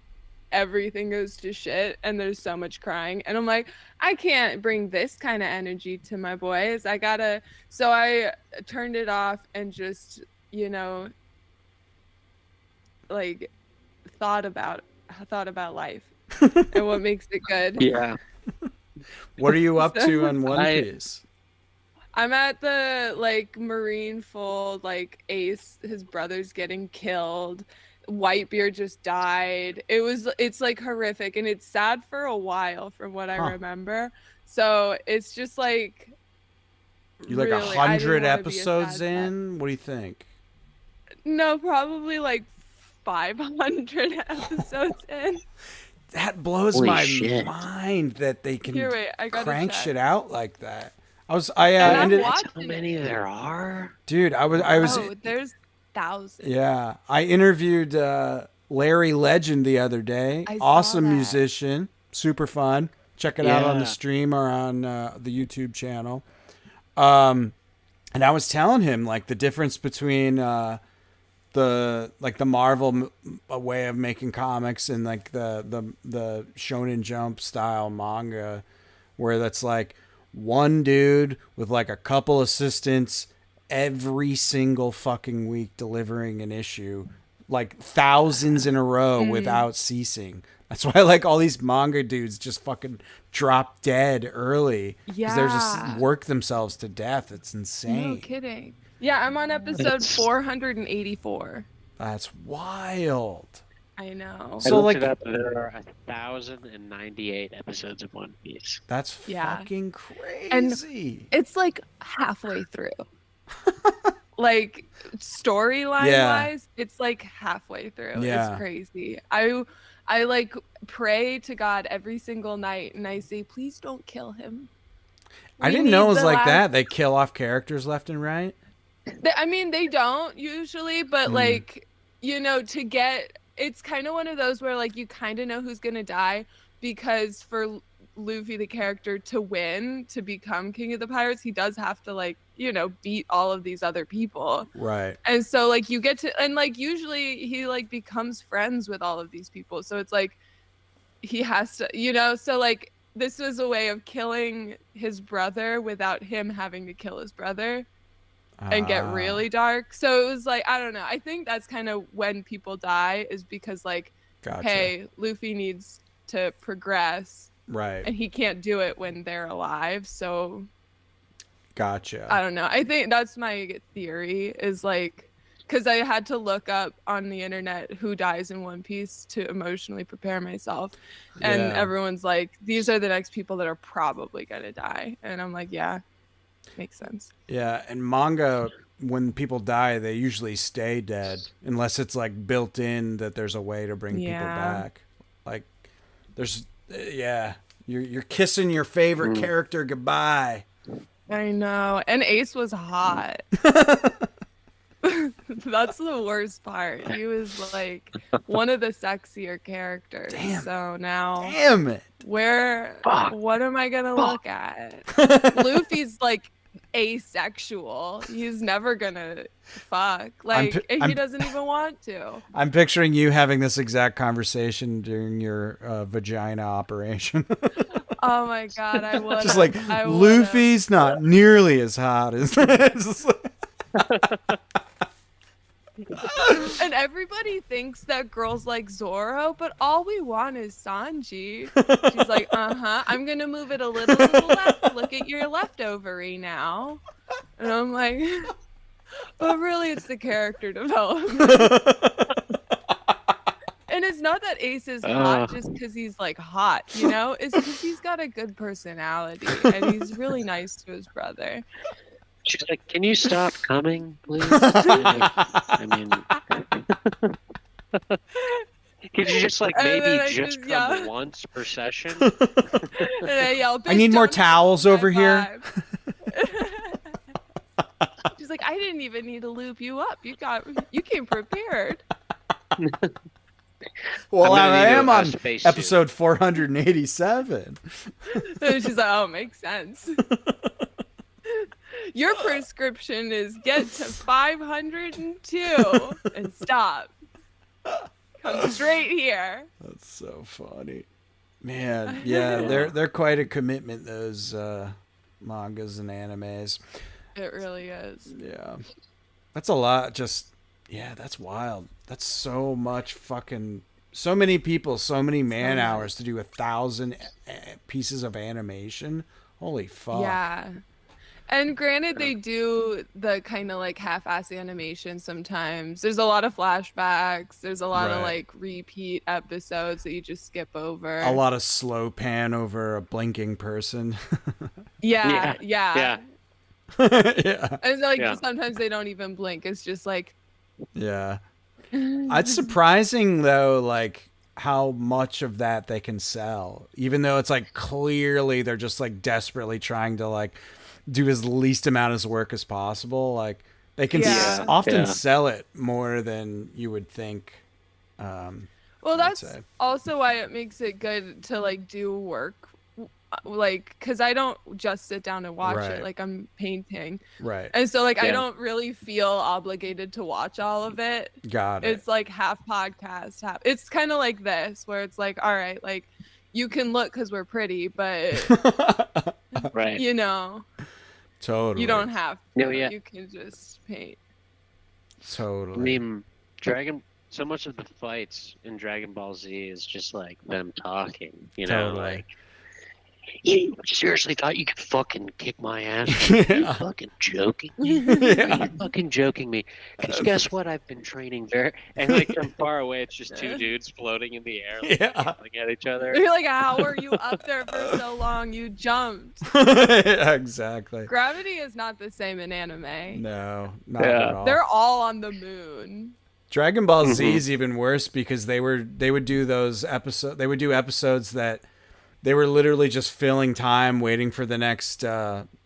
Speaker 2: everything goes to shit and there's so much crying. And I'm like, I can't bring this kind of energy to my boys. So I turned it off and just, like thought about life and what makes it good.
Speaker 3: yeah.
Speaker 1: What are you up to on One
Speaker 3: I-
Speaker 1: Piece?
Speaker 2: I'm at the like Marine Fold, like Ace, his brother's getting killed. Whitebeard just died. It's like horrific and it's sad for a while from what I remember. So it's just like
Speaker 1: You like
Speaker 2: really,
Speaker 1: 100
Speaker 2: I didn't wanna be a
Speaker 1: episodes
Speaker 2: sad sack.
Speaker 1: in? What do you think?
Speaker 2: No, probably like 500 episodes in.
Speaker 1: That blows
Speaker 3: Holy
Speaker 1: my
Speaker 3: shit.
Speaker 1: mind that they can
Speaker 2: Here, wait, I gotta
Speaker 1: crank
Speaker 2: check.
Speaker 1: shit out like that. I
Speaker 2: And I'm
Speaker 1: ended,
Speaker 2: watching
Speaker 3: That's how many there are.
Speaker 1: dude. I was
Speaker 2: Oh, there's thousands.
Speaker 1: Yeah, I interviewed Larry Legend the other day.
Speaker 2: I saw
Speaker 1: Awesome
Speaker 2: that.
Speaker 1: musician, super fun. Check it out on the
Speaker 3: Yeah.
Speaker 1: stream or on the YouTube channel. And I was telling him like the difference between the Marvel way of making comics and like the Shonen Jump style manga, where that's like one dude with like a couple assistants every single fucking week delivering an issue, like thousands in a row without ceasing. That's why like all these manga dudes just fucking drop dead early because they're just
Speaker 2: Yeah.
Speaker 1: work themselves to death. It's insane.
Speaker 2: No kidding. Yeah, I'm on episode
Speaker 3: That's-
Speaker 2: 484.
Speaker 1: That's wild.
Speaker 2: I know.
Speaker 1: So,
Speaker 3: I looked
Speaker 1: like-
Speaker 3: it up. There are 1,098 episodes of One Piece.
Speaker 1: That's
Speaker 2: Yeah.
Speaker 1: fucking crazy.
Speaker 2: It's like halfway through. Like storyline wise, it's like halfway through.
Speaker 1: Yeah.
Speaker 2: It's crazy. I like pray to God every single night and I say, please don't kill him.
Speaker 1: I
Speaker 2: We
Speaker 1: didn't know it
Speaker 2: need
Speaker 1: was
Speaker 2: the
Speaker 1: like
Speaker 2: last-
Speaker 1: that. They kill off characters left and right.
Speaker 2: I mean, they don't usually, but like, to get, it's kind of one of those where like you kind of know who's going to die because for Luffy, the character, to win, to become King of the Pirates, he does have to like, beat all of these other people.
Speaker 1: Right.
Speaker 2: And so like you get to, and like usually he like becomes friends with all of these people. So it's like he has to, so like this was a way of killing his brother without him having to kill his brother and get really dark. So it was like, I don't know. I think that's kind of when people die is because like,
Speaker 1: Gotcha.
Speaker 2: hey, Luffy needs to progress
Speaker 1: Right.
Speaker 2: and he can't do it when they're alive. So
Speaker 1: Gotcha.
Speaker 2: I don't know. I think that's my theory is like, because I had to look up on the internet who dies in One Piece to emotionally prepare myself. And
Speaker 1: Yeah.
Speaker 2: everyone's like, these are the next people that are probably going to die. And I'm like, yeah, makes sense.
Speaker 1: Yeah, and manga, when people die, they usually stay dead unless it's like built in that there's a way to bring people
Speaker 2: Yeah.
Speaker 1: back. Like, there's, you're kissing your favorite character goodbye.
Speaker 2: I know. And Ace was hot. That's the worst part. He was like one of the sexier characters.
Speaker 1: Damn.
Speaker 2: So now
Speaker 1: Damn it.
Speaker 2: what am I gonna look at? Luffy's like asexual. He's never gonna fuck. Like and he doesn't even want to.
Speaker 1: I'm picturing you having this exact conversation during your vagina operation.
Speaker 2: Oh my god, I would.
Speaker 1: Just like, Luffy's not nearly as hot as this.
Speaker 2: And everybody thinks that girls like Zoro, but all we want is Sanji. She's like, I'm gonna move it a little to the left. Look at your left ovary now. And I'm like, but really it's the character development. And it's not that Ace is hot just because he's like hot, It's because he's got a good personality and he's really nice to his brother.
Speaker 3: She's like, "Can you stop coming, please?" I mean, Could you just like
Speaker 2: And then
Speaker 3: maybe
Speaker 2: I
Speaker 3: just
Speaker 2: just
Speaker 3: come
Speaker 2: yell.
Speaker 3: once per session?
Speaker 2: And I yell,
Speaker 1: I need more
Speaker 2: "Bitch, don't
Speaker 1: towels
Speaker 2: high
Speaker 1: over here."
Speaker 2: five." She's like, I didn't even need to loop you up. You came prepared.
Speaker 1: Well,
Speaker 3: I'm gonna
Speaker 1: I
Speaker 3: need
Speaker 1: am
Speaker 3: a
Speaker 1: on
Speaker 3: spacesuit.
Speaker 1: episode 487.
Speaker 2: And she's like, oh, makes sense. Your prescription is get to 502 and stop. Come straight here.
Speaker 1: That's so funny. Man, yeah, they're quite a commitment, those mangas and animes.
Speaker 2: It really is.
Speaker 1: Yeah. That's a lot. That's wild. That's so much fucking, so many people, so many man hours to do 1,000 pieces of animation. Holy fuck.
Speaker 2: Yeah. And granted, they do the kind of like half-ass animation sometimes. There's a lot of flashbacks. There's a lot of like repeat episodes that you just skip over.
Speaker 1: A lot of slow pan over a blinking person.
Speaker 2: Yeah.
Speaker 3: Yeah.
Speaker 1: Yeah.
Speaker 2: And like sometimes they don't even blink. It's just like.
Speaker 1: Yeah. It's surprising though, like how much of that they can sell, even though it's like clearly they're just like desperately trying to like do as least amount of work as possible. Like they can often sell it more than you would think.
Speaker 2: Well, that's also why it makes it good to like do work, like because I don't just sit down and watch it. Like I'm painting,
Speaker 1: right?
Speaker 2: And so like I don't really feel obligated to watch all of it.
Speaker 1: Got it.
Speaker 2: It's like half podcast, half. It's kind of like this, where it's like, all right, like you can look because we're pretty, but
Speaker 3: right,
Speaker 2: you know,
Speaker 1: totally,
Speaker 2: you don't have to.
Speaker 3: No, yeah,
Speaker 2: you can just paint.
Speaker 1: Totally.
Speaker 3: I mean, so much of the fights in Dragon Ball Z is just like them talking, you know, like, you seriously thought you could fucking kick my ass? Are you fucking joking? Are you fucking joking me? Because guess what? I've been training and like from far away, it's just two dudes floating in the air, like, yelling at each other.
Speaker 2: You're like, how were you up there for so long? You jumped.
Speaker 1: Exactly.
Speaker 2: Gravity is not the same in anime.
Speaker 1: No, not at all.
Speaker 2: They're all on the moon.
Speaker 1: Dragon Ball Z is even worse because they would do those episodes. They would do episodes that they were literally just filling time, waiting for the next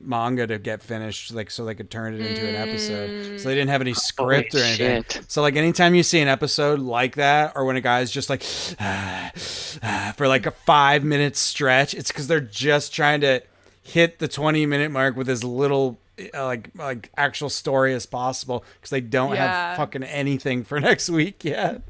Speaker 1: manga to get finished, like so they could turn it into an episode. So they didn't have any script or anything.
Speaker 3: Shit.
Speaker 1: So like anytime you see an episode like that, or when a guy's just like for like a 5-minute stretch, it's because they're just trying to hit the 20-minute mark with as little like actual story as possible because they don't have fucking anything for next week yet.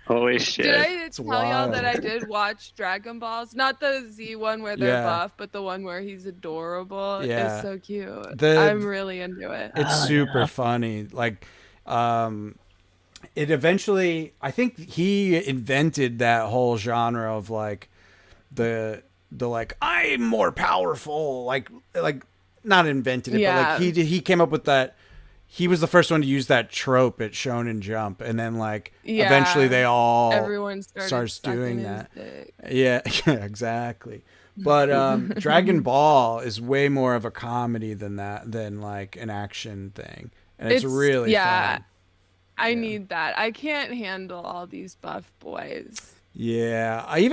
Speaker 3: Holy shit.
Speaker 2: Did I tell y'all that I did watch Dragon Balls? Not the Z one where they're buff, but the one where he's adorable.
Speaker 1: Yeah.
Speaker 2: It's so cute. I'm really into it.
Speaker 1: It's super funny. Like, it eventually, I think he invented that whole genre of like the like, I'm more powerful. Like not invented it, but like he came up with that. He was the first one to use that trope at Shonen Jump, and then like eventually everyone starts doing that. Yeah, exactly. But Dragon Ball is way more of a comedy than like an action thing, and it's really fun.
Speaker 2: I need that. I can't handle all these buff boys.
Speaker 1: Yeah, I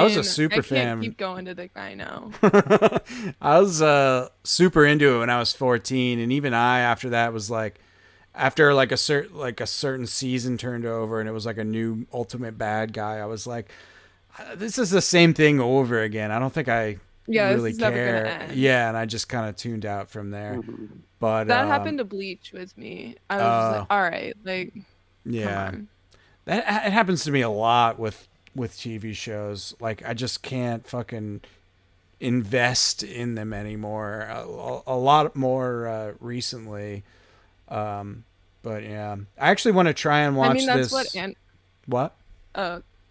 Speaker 1: was a super fan.
Speaker 2: I can't keep going to the gyno.
Speaker 1: I was super into it when I was 14, and even after that was like, after like a certain season turned over and it was like a new ultimate bad guy, I was like, this is the same thing over again. I don't think I really
Speaker 2: this is never
Speaker 1: care.
Speaker 2: gonna end.
Speaker 1: Yeah, and I just kind of tuned out from there. But
Speaker 2: that happened to Bleach with me. I was just like, all right, like,
Speaker 1: yeah.
Speaker 2: Come on.
Speaker 1: It happens to me a lot with TV shows. Like I just can't fucking invest in them anymore. A lot more recently. But yeah, I actually want to try and watch this. What?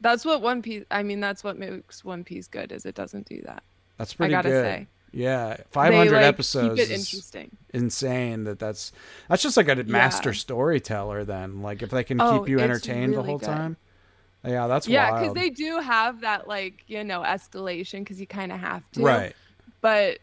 Speaker 2: That's what One Piece. I mean, that's what makes One Piece good. Is it doesn't do that.
Speaker 1: That's pretty good.
Speaker 2: I gotta say.
Speaker 1: Yeah, 500 episodes.
Speaker 2: Keep it interesting.
Speaker 1: Insane that's just like a master storyteller. Then, like, if they can keep you entertained the whole time. Yeah, that's wild.
Speaker 2: Because they do have that, like, you know, escalation because you kind of have to.
Speaker 1: Right.
Speaker 2: But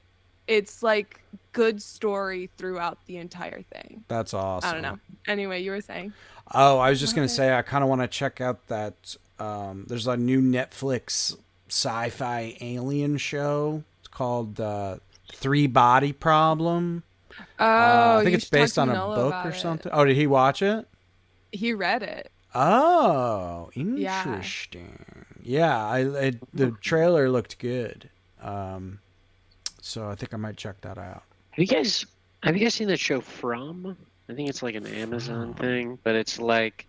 Speaker 2: it's like good story throughout the entire thing.
Speaker 1: That's awesome.
Speaker 2: I don't know. Anyway, you were saying.
Speaker 1: Oh, I was just going to say, I kind of want to check out that. There's a new Netflix sci-fi alien show. It's called Three Body Problem.
Speaker 2: Oh,
Speaker 1: I think
Speaker 2: you
Speaker 1: it's
Speaker 2: should talk
Speaker 1: based
Speaker 2: to
Speaker 1: on a
Speaker 2: Noah
Speaker 1: book
Speaker 2: about
Speaker 1: or
Speaker 2: it.
Speaker 1: something. Oh, did he watch it?
Speaker 2: He read it.
Speaker 1: Oh, interesting. Yeah, the trailer looked good. So I think I might check that out.
Speaker 3: Have you guys seen the show From? I think it's like an Amazon thing, but it's like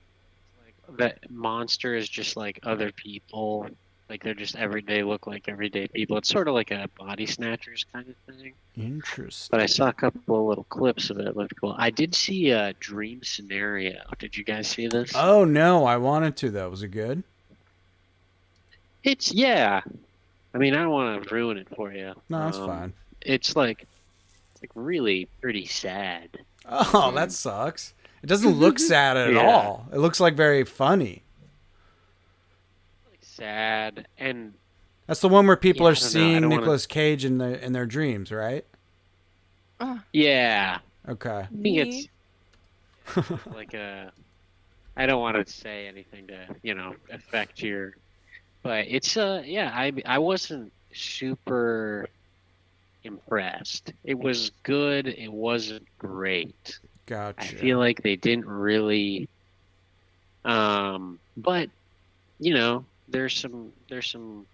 Speaker 3: that monster is just like other people. Like they're just look like everyday people. It's sort of like a Body Snatchers kind of thing.
Speaker 1: Interesting.
Speaker 3: But I saw a couple of little clips of it. It looked cool. I did see a Dream Scenario. Did you guys see this?
Speaker 1: Oh no, I wanted to though. Was it good?
Speaker 3: Yeah. I mean, I don't want to ruin it for you.
Speaker 1: No, that's fine.
Speaker 3: It's like really pretty sad.
Speaker 1: Oh, that sucks. It doesn't look sad at all. It looks like very funny.
Speaker 3: Sad, and
Speaker 1: that's the one where people are
Speaker 3: I don't know.
Speaker 1: seeing Nicolas Cage in their dreams, right?
Speaker 3: Yeah.
Speaker 1: Okay.
Speaker 3: I think it's like I don't want to say anything to affect your, but it's I wasn't super impressed. It was good. It wasn't great.
Speaker 1: Gotcha.
Speaker 3: I feel like they didn't really, but there's some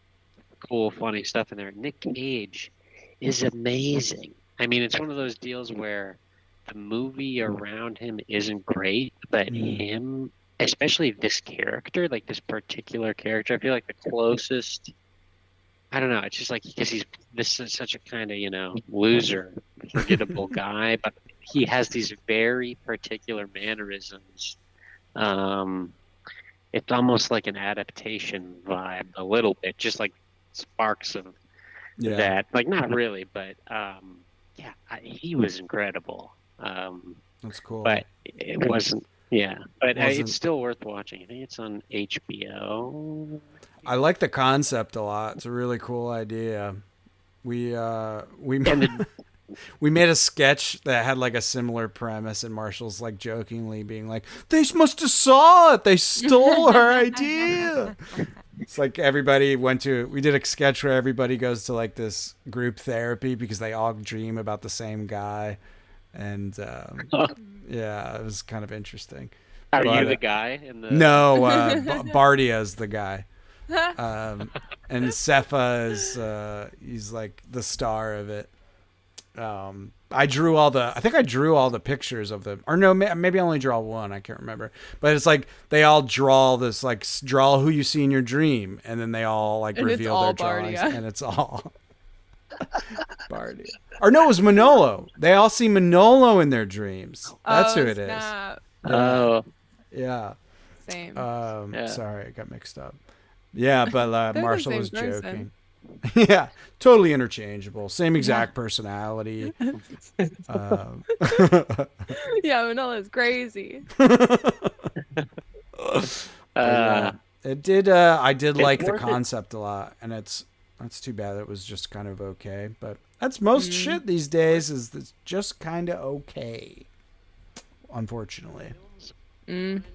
Speaker 3: cool, funny stuff in there. Nick Cage is amazing. I mean, it's one of those deals where the movie around him isn't great, but him, especially this character, like this particular character, I feel like the closest. I don't know. It's just like because this is such a kind of loser, forgettable guy, but he has these very particular mannerisms. It's almost like an adaptation vibe, a little bit, just like sparks of that. Like not really, but he was incredible.
Speaker 1: That's cool.
Speaker 3: But it wasn't. Yeah, but it's still worth watching. I think it's on HBO.
Speaker 1: I like the concept a lot. It's a really cool idea. We we made a sketch that had like a similar premise, and Marshall's like jokingly being like, "They must have saw it. They stole our idea." It's like everybody we did a sketch where everybody goes to like this group therapy because they all dream about the same guy, and yeah, it was kind of interesting.
Speaker 3: Are you the guy in the?
Speaker 1: No, Bardia's the guy. And Cepha is he's like the star of it. I drew all the pictures of them, or no, maybe I only draw one. I can't remember, but it's like they all draw this, like draw who you see in your dream, and then they all like reveal their drawings, and it's all Bardia. Or no, it was Manolo. They all see Manolo in their dreams. That's who it is.
Speaker 3: Oh,
Speaker 1: yeah.
Speaker 2: Same.
Speaker 1: Sorry, I got mixed up. Yeah, but Marshall was
Speaker 2: person.
Speaker 1: joking. Yeah, totally interchangeable. Same exact personality.
Speaker 2: Yeah, Manila's crazy.
Speaker 1: It did. I did like the concept a lot, and that's too bad it was just kind of okay. But that's most shit these days. Is it's just kind of okay. Unfortunately.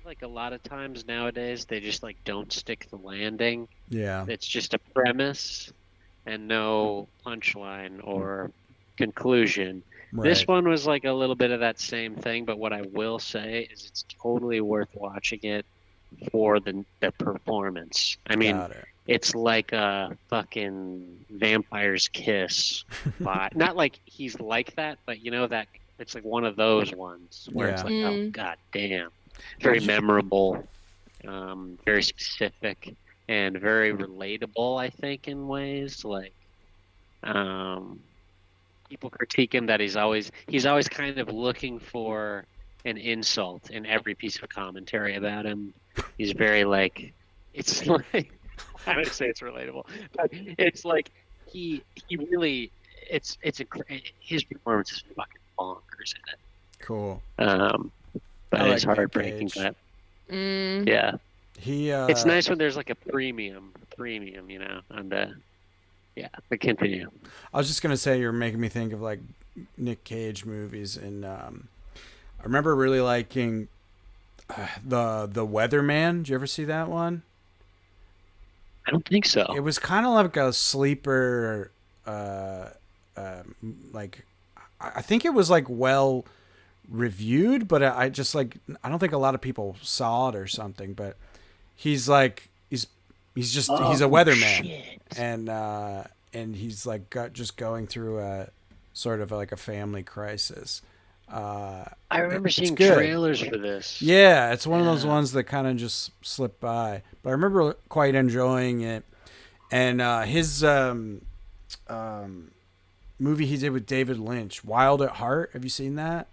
Speaker 3: Like a lot of times nowadays, they just like don't stick the landing.
Speaker 1: Yeah.
Speaker 3: It's just a premise and no punchline or conclusion. Right. This one was like a little bit of that same thing, but what I will say is it's totally worth watching it for the performance. I mean, it's like a fucking Vampire's Kiss. Not like he's like that, but that it's like one of those ones where it's like, oh, god damn. Very memorable, very specific, and very relatable, I think, in ways. Like, people critique him that he's always kind of looking for an insult in every piece of commentary about him. He's very like, it's like, I would say it's relatable, but it's like he really, his performance is fucking bonkers in it.
Speaker 1: Cool.
Speaker 3: But it's heartbreaking. But yeah,
Speaker 1: he.
Speaker 3: It's nice when there's like a premium, on the Yeah, but continue.
Speaker 1: I was just gonna say you're making me think of like Nick Cage movies, and I remember really liking the Weatherman. Did you ever see that one?
Speaker 3: I don't think so.
Speaker 1: It was kind of like a sleeper. Uh, like I think it was like well reviewed, but I just like I don't think a lot of people saw it or something. But he's like he's a weatherman,
Speaker 3: Shit.
Speaker 1: and he's like just going through a sort of like a family crisis.
Speaker 3: I remember
Speaker 1: It's
Speaker 3: seeing
Speaker 1: good.
Speaker 3: trailers for this.
Speaker 1: Yeah, it's one of those ones that kind of just slip by. But I remember quite enjoying it. And his movie he did with David Lynch, Wild at Heart. Have you seen that?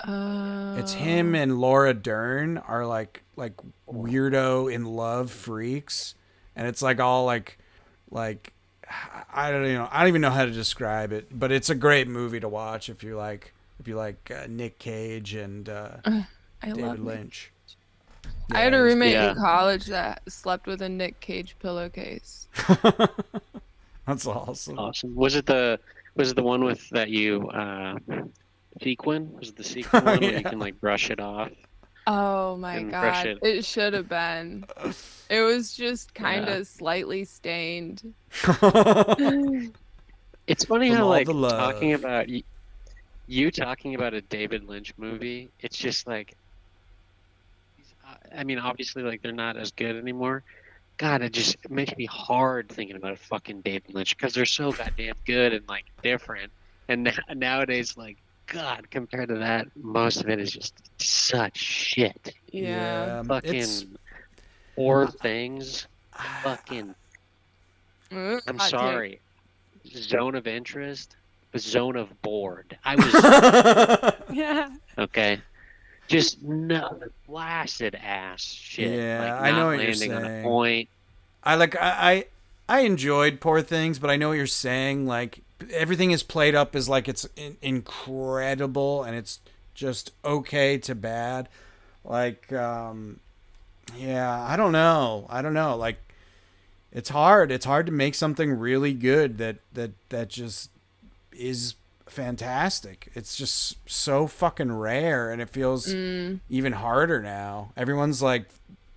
Speaker 1: It's him and Laura Dern are like weirdo in love freaks, and it's like all like I don't even know how to describe it, but it's a great movie to watch if you like Nick Cage and
Speaker 2: I
Speaker 1: David
Speaker 2: love
Speaker 1: Lynch.
Speaker 2: I had a
Speaker 1: he's
Speaker 2: roommate
Speaker 3: Yeah.
Speaker 2: in college that slept with a Nick Cage pillowcase.
Speaker 1: good. That's awesome.
Speaker 3: Awesome. Was it the one with that you sequin? Was it the sequin one where
Speaker 1: Yeah.
Speaker 3: you can like brush it off?
Speaker 2: Oh my
Speaker 3: And brush
Speaker 2: god,
Speaker 3: it.
Speaker 2: it should have been. It was just kind
Speaker 3: Yeah.
Speaker 2: of slightly stained.
Speaker 3: It's funny
Speaker 1: From
Speaker 3: how
Speaker 1: all
Speaker 3: like
Speaker 1: the love.
Speaker 3: talking about you talking about a David Lynch movie. It's just like, I mean, obviously like they're not as good anymore. God, it just makes me hard thinking about fucking David Lynch because they're so goddamn good and like different. And nowadays, like, God, compared to that, most of it is just such shit.
Speaker 2: Yeah.
Speaker 3: Fucking
Speaker 1: It's
Speaker 3: Poor Things. Fucking, I'm
Speaker 2: Hot take.
Speaker 3: sorry. Zone of interest. The zone of bored. I was
Speaker 2: Yeah.
Speaker 3: okay. Just no blasted ass shit.
Speaker 1: Yeah,
Speaker 3: like
Speaker 1: I know
Speaker 3: not
Speaker 1: what you're
Speaker 3: landing on a
Speaker 1: saying.
Speaker 3: point.
Speaker 1: I enjoyed Poor Things, but I know what you're saying. Like everything is played up as like it's incredible and it's just okay to bad. Like yeah, I don't know. Like it's hard. It's hard to make something really good that just is fantastic. It's just so fucking rare, and it feels even harder now. Everyone's like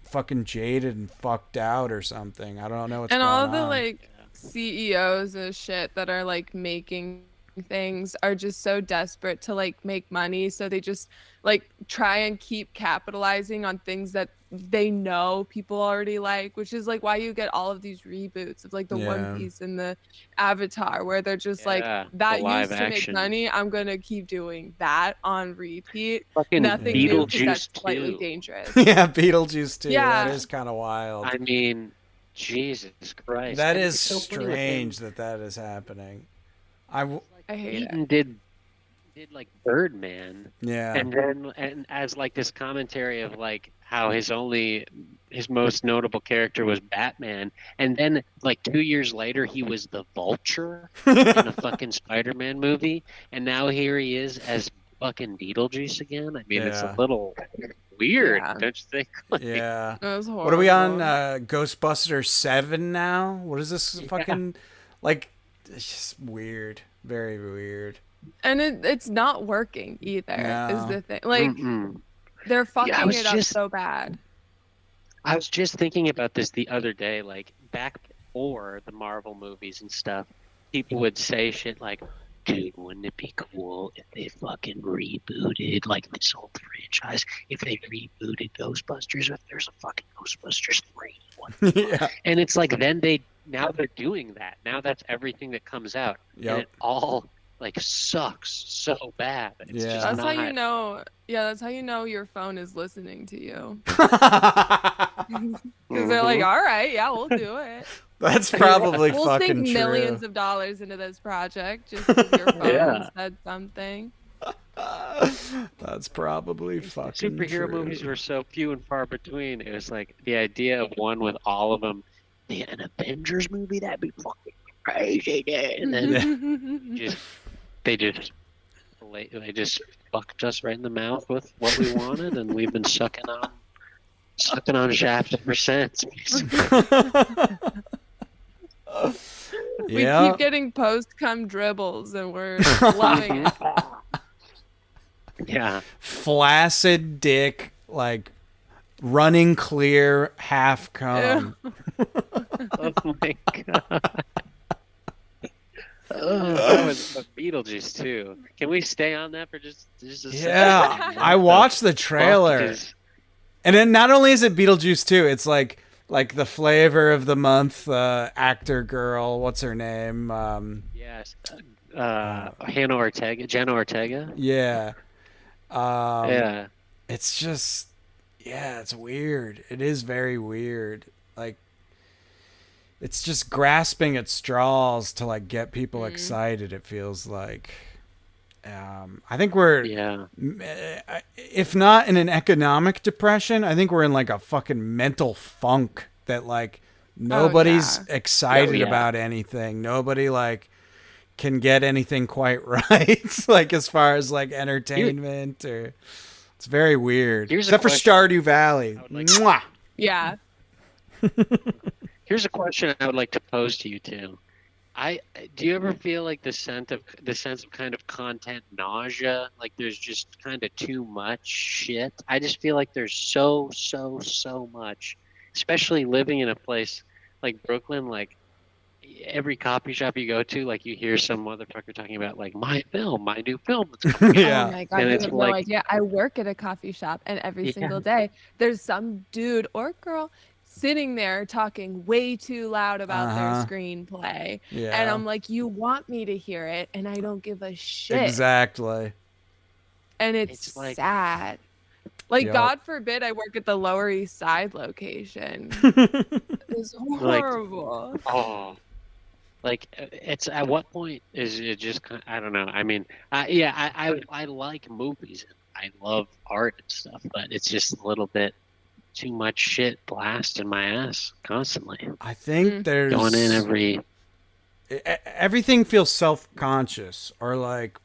Speaker 1: fucking jaded and fucked out or something. I don't know what's
Speaker 2: And
Speaker 1: going
Speaker 2: all the
Speaker 1: on.
Speaker 2: like CEOs and shit that are like making things are just so desperate to like make money, so they just like try and keep capitalizing on things that they know people already like, which is like why you get all of these reboots of like the
Speaker 1: Yeah.
Speaker 2: One Piece and the Avatar, where they're just
Speaker 3: Yeah,
Speaker 2: like
Speaker 3: the
Speaker 2: that
Speaker 3: live
Speaker 2: used to make
Speaker 3: action.
Speaker 2: money, I'm gonna keep doing that on repeat.
Speaker 3: Fucking
Speaker 2: Nothing new because that's
Speaker 3: Beetlejuice
Speaker 2: slightly
Speaker 3: 2.
Speaker 2: dangerous.
Speaker 1: Yeah, Beetlejuice too.
Speaker 2: Yeah.
Speaker 1: That is kind of wild.
Speaker 3: I mean, Jesus Christ.
Speaker 1: That
Speaker 3: And
Speaker 1: is
Speaker 3: it's so funny with him.
Speaker 1: strange that is happening.
Speaker 2: I hate it.
Speaker 3: Keaton did like Birdman,
Speaker 1: Yeah.
Speaker 3: and then and as like this commentary of like how his most notable character was Batman, and then like 2 years later he was the Vulture in a fucking Spider-Man movie, and now here he is as fucking Beetlejuice again. I mean, it's a
Speaker 1: Yeah.
Speaker 3: little weird,
Speaker 2: Yeah.
Speaker 3: don't you think? Like,
Speaker 1: Yeah.
Speaker 2: It was horrible.
Speaker 1: What are we on? Ghostbusters 7 now? What is this
Speaker 3: Yeah.
Speaker 1: fucking like? It's just weird. Very weird.
Speaker 2: And it's not working either.
Speaker 1: No.
Speaker 2: Is the thing like
Speaker 3: mm-mm.
Speaker 2: they're fucking
Speaker 3: was
Speaker 2: it up
Speaker 3: just-
Speaker 2: so bad.
Speaker 3: I was just thinking about this the other day, like back before the Marvel movies and stuff, people would say shit like, dude, wouldn't it be cool if they fucking rebooted like this whole franchise? If they rebooted Ghostbusters, if there's a fucking Ghostbusters 3. What the fuck?
Speaker 1: Yeah.
Speaker 3: And it's like now they're doing that. Now that's everything that comes out.
Speaker 1: Yep.
Speaker 3: And it all like sucks so bad. It's
Speaker 1: Yeah.
Speaker 3: just
Speaker 2: That's
Speaker 3: not,
Speaker 2: how you know. Yeah, that's how you know your phone is listening to you. Because they're like,
Speaker 3: Mhm.
Speaker 2: all right, yeah, we'll do it.
Speaker 1: That's probably
Speaker 2: We'll
Speaker 1: fucking
Speaker 2: sink
Speaker 1: true.
Speaker 2: millions of dollars into this project just because your phone
Speaker 3: Yeah.
Speaker 2: said something.
Speaker 1: That's probably fucking
Speaker 3: superhero
Speaker 1: true.
Speaker 3: movies were so few and far between. It was like the idea of one with all of them. An Avengers movie, that'd be fucking crazy. And then they just fucked us right in the mouth with what we wanted, and we've been sucking on shaft ever since.
Speaker 2: We
Speaker 1: Yeah.
Speaker 2: keep getting post-cum dribbles, and we're loving it.
Speaker 3: Yeah.
Speaker 1: Flaccid dick, like running clear, half cum.
Speaker 3: Oh my god. That was Beetlejuice too. Can we stay on that for just a second?
Speaker 1: Yeah, I watched the trailer, and then not only is it Beetlejuice 2, it's like the flavor of the month actor girl. What's her name?
Speaker 3: Yes. Hannah Ortega, Jenna Ortega.
Speaker 1: Yeah.
Speaker 3: Yeah.
Speaker 1: It's just, yeah, it's weird. It is very weird. Like, it's just grasping at straws to like get people excited. It feels like. I think we're, if not in an economic depression, I think we're in like a fucking mental funk that like nobody's excited about anything. Nobody like can get anything quite right. Like as far as like entertainment or it's very weird. Except for Stardew Valley. Mwah!
Speaker 2: Yeah.
Speaker 3: Here's a question I would like to pose to you two. Do you ever feel like the sense of kind of content nausea? Like there's just kind of too much shit. I just feel like there's so much, especially living in a place like Brooklyn. Like every coffee shop you go to, like you hear some motherfucker talking about like my new film that's coming out.
Speaker 2: Oh my god, you have no idea. I work at a coffee shop, and every single day there's some dude or girl sitting there talking way too loud about their screenplay.
Speaker 1: Yeah.
Speaker 2: And I'm like, you want me to hear it, and I don't give a shit.
Speaker 1: Exactly.
Speaker 2: And it's like, sad. Like, God forbid I work at the Lower East Side location. It's horrible.
Speaker 3: Like, oh. Like, it's at what point is it just, I don't know. I mean, I like movies. I love art and stuff, but it's just a little bit too much shit blasting my ass constantly.
Speaker 1: I think there's
Speaker 3: going in
Speaker 1: everything feels self-conscious or like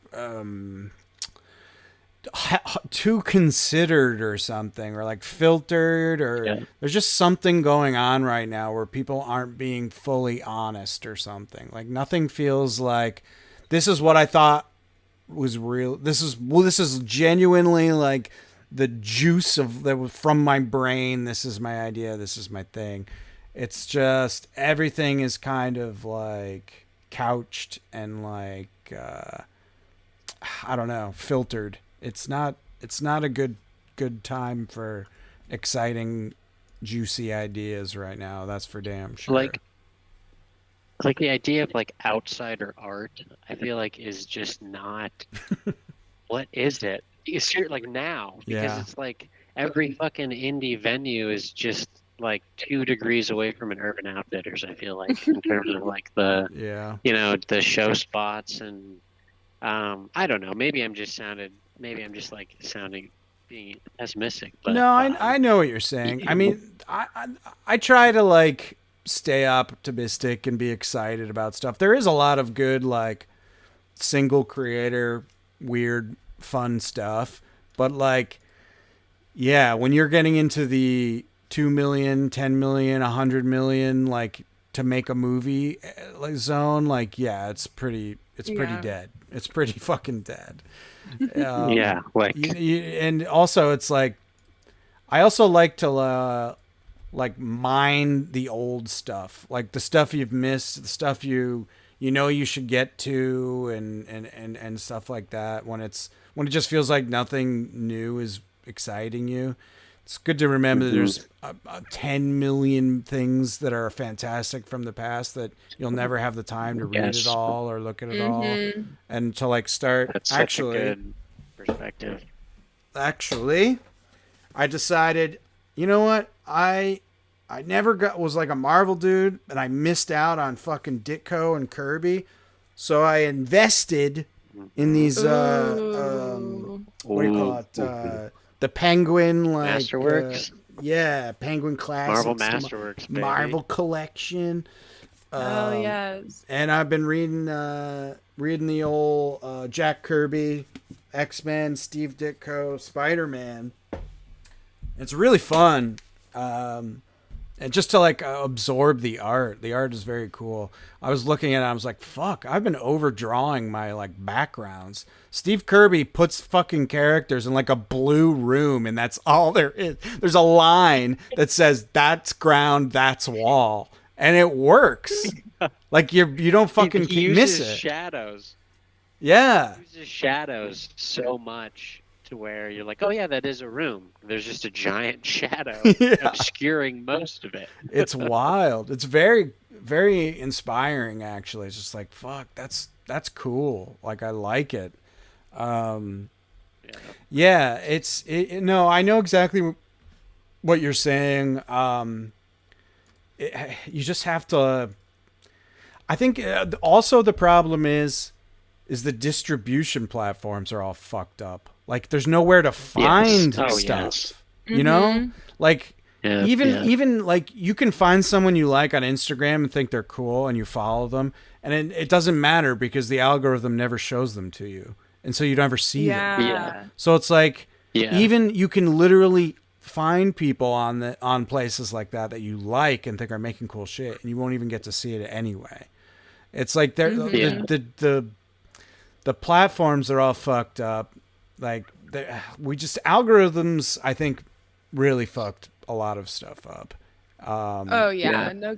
Speaker 1: too considered or something, or like filtered, or there's just something going on right now where people aren't being fully honest or something. Like nothing feels like this is what I thought was real. This is genuinely like the juice of that was from my brain. This is my idea. This is my thing. It's just everything is kind of like couched and like I don't know, filtered. It's not a good time for exciting, juicy ideas right now. That's for damn sure.
Speaker 3: Like the idea of like outsider art, I feel like is just not. What is it? It's like now because it's like every fucking indie venue is just like 2 degrees away from an Urban Outfitters. I feel like in terms of like the the show spots and I don't know. Maybe I'm just like sounding being pessimistic. But
Speaker 1: no, I know what you're saying. I mean, I try to like stay optimistic and be excited about stuff. There is a lot of good like single creator weird fun stuff, but like when you're getting into the 2 million, 10 million, 100 million like to make a movie like zone, like it's pretty dead. It's pretty fucking dead. And also it's like I also like to like mine the old stuff, like the stuff you've missed, the stuff you should get to, and stuff like that. When it just feels like nothing new is exciting you, it's good to remember that there's 10 million things that are fantastic from the past that you'll never have the time to read it all or look at it all, and to like start.
Speaker 3: That's such a good perspective.
Speaker 1: Actually, I decided, you know what, I never was like a Marvel dude, and I missed out on fucking Ditko and Kirby, so I invested in these what do you call it? The Penguin like
Speaker 3: Masterworks.
Speaker 1: Penguin Classics,
Speaker 3: Marvel Masterworks, baby.
Speaker 1: Marvel Collection.
Speaker 2: Yes.
Speaker 1: And I've been reading the old Jack Kirby, X-Men, Steve Ditko, Spider-Man. It's really fun. And and just to like absorb the art. The art is very cool. I was looking at it, I was like, fuck, I've been overdrawing my like backgrounds. Steve Kirby puts fucking characters in like a blue room, and that's all there is. There's a line that says that's ground, that's wall, and it works. Like you don't fucking
Speaker 3: he
Speaker 1: miss
Speaker 3: uses
Speaker 1: it.
Speaker 3: shadows.
Speaker 1: Yeah.
Speaker 3: He uses shadows so much to where you're like, oh yeah, that is a room. There's just a giant shadow
Speaker 1: Yeah.
Speaker 3: obscuring most of it.
Speaker 1: It's wild. It's very, very inspiring, actually. It's just like, fuck, that's cool. Like, I like it. Yeah, no, I know exactly what you're saying. You just have to, I think also the problem is the distribution platforms are all fucked up. Like, there's nowhere to find stuff.
Speaker 3: Yes.
Speaker 1: You know, like
Speaker 3: Yeah,
Speaker 1: even like you can find someone you like on Instagram and think they're cool, and you follow them, and it doesn't matter because the algorithm never shows them to you, and so you don't ever see them.
Speaker 3: Yeah.
Speaker 1: So it's like
Speaker 3: Yeah.
Speaker 1: even you can literally find people on places like that you like and think are making cool shit, and you won't even get to see it anyway. It's like they're the platforms are all fucked up. Like algorithms, I think, really fucked a lot of stuff up.
Speaker 2: No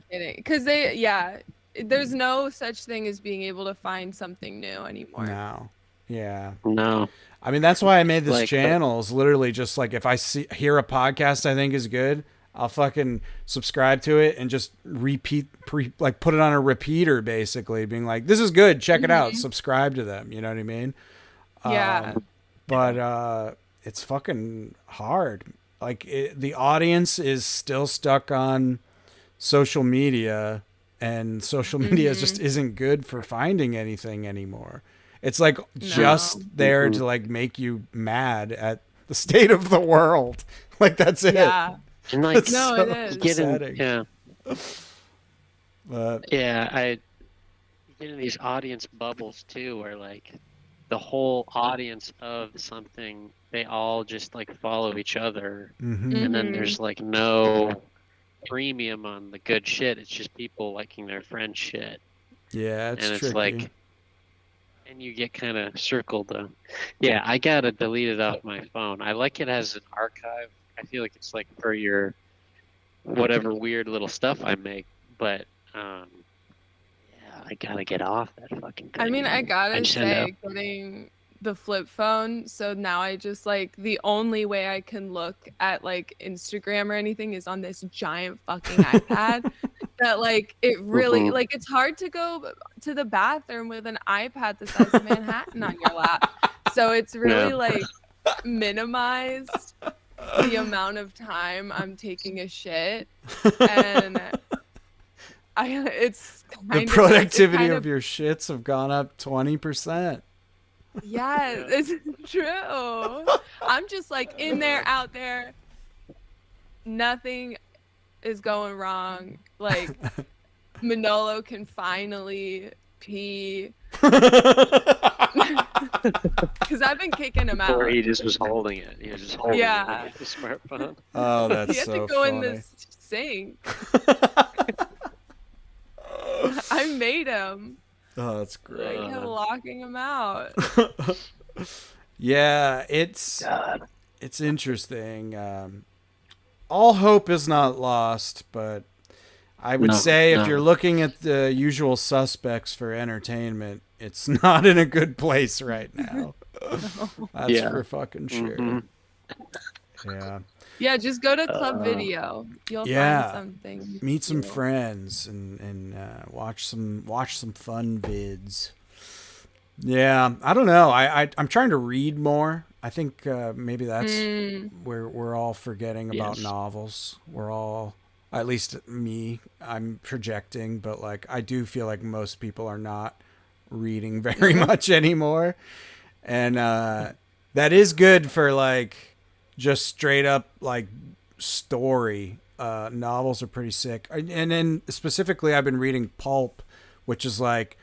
Speaker 2: kidding. Because there's no such thing as being able to find something new anymore.
Speaker 1: No. Yeah.
Speaker 3: No.
Speaker 1: I mean, that's why I made this
Speaker 3: Like,
Speaker 1: channel. Is literally just like if I hear a podcast I think is good, I'll fucking subscribe to it and just put it on a repeater, basically, being like, this is good, check it out, subscribe to them. You know what I mean?
Speaker 2: Yeah.
Speaker 1: But it's fucking hard. Like the audience is still stuck on social media, and social media just isn't good for finding anything anymore. It's like just there to like make you mad at the state of the world. Like that's it.
Speaker 2: Yeah.
Speaker 3: And like,
Speaker 1: It's
Speaker 2: No,
Speaker 1: so
Speaker 2: it is.
Speaker 1: upsetting.
Speaker 3: yeah.
Speaker 1: But
Speaker 3: Yeah, I get in these audience bubbles too, where like the whole audience of something, they all just like follow each other, and then there's like no premium on the good shit. It's just people liking their friend shit,
Speaker 1: yeah, it's
Speaker 3: and it's
Speaker 1: tricky.
Speaker 3: like, and you get kind of circled. Yeah, I gotta delete it off my phone. I like it as an archive. I feel like it's like for your whatever weird little stuff I make, but I gotta get off that fucking thing.
Speaker 2: I mean, I gotta
Speaker 3: just end
Speaker 2: say,
Speaker 3: up-
Speaker 2: getting the flip phone, so now I just like the only way I can look at like Instagram or anything is on this giant fucking iPad. That like it really like it's hard to go to the bathroom with an iPad the size of Manhattan on your lap. So it's really like minimized the amount of time I'm taking a shit, and it's
Speaker 1: The productivity of your shits have gone up 20%.
Speaker 2: Yeah, it's true. I'm just like in there, out there. Nothing is going wrong. Like Manolo can finally pee because I've been kicking him out.
Speaker 3: Or he just was holding it. He was just holding it with the smartphone.
Speaker 1: Oh, that's
Speaker 2: He had
Speaker 1: so
Speaker 2: to go
Speaker 1: funny.
Speaker 2: in this sink. I made him.
Speaker 1: Oh, that's
Speaker 2: I
Speaker 1: great.
Speaker 2: kept locking him out.
Speaker 1: Yeah, it's interesting. All hope is not lost, but I would say if you're looking at the usual suspects for entertainment, it's not in a good place right now. That's for fucking sure. Yeah.
Speaker 2: Yeah, just go to Club Video. You'll find something.
Speaker 1: Meet some friends and watch some fun vids. Yeah, I don't know. I'm trying to read more. I think maybe that's where we're all forgetting about novels. We're all, at least me, I'm projecting, but like I do feel like most people are not reading very much anymore. And that is good for like just straight up like story. Novels are pretty sick. And then specifically I've been reading pulp, which is like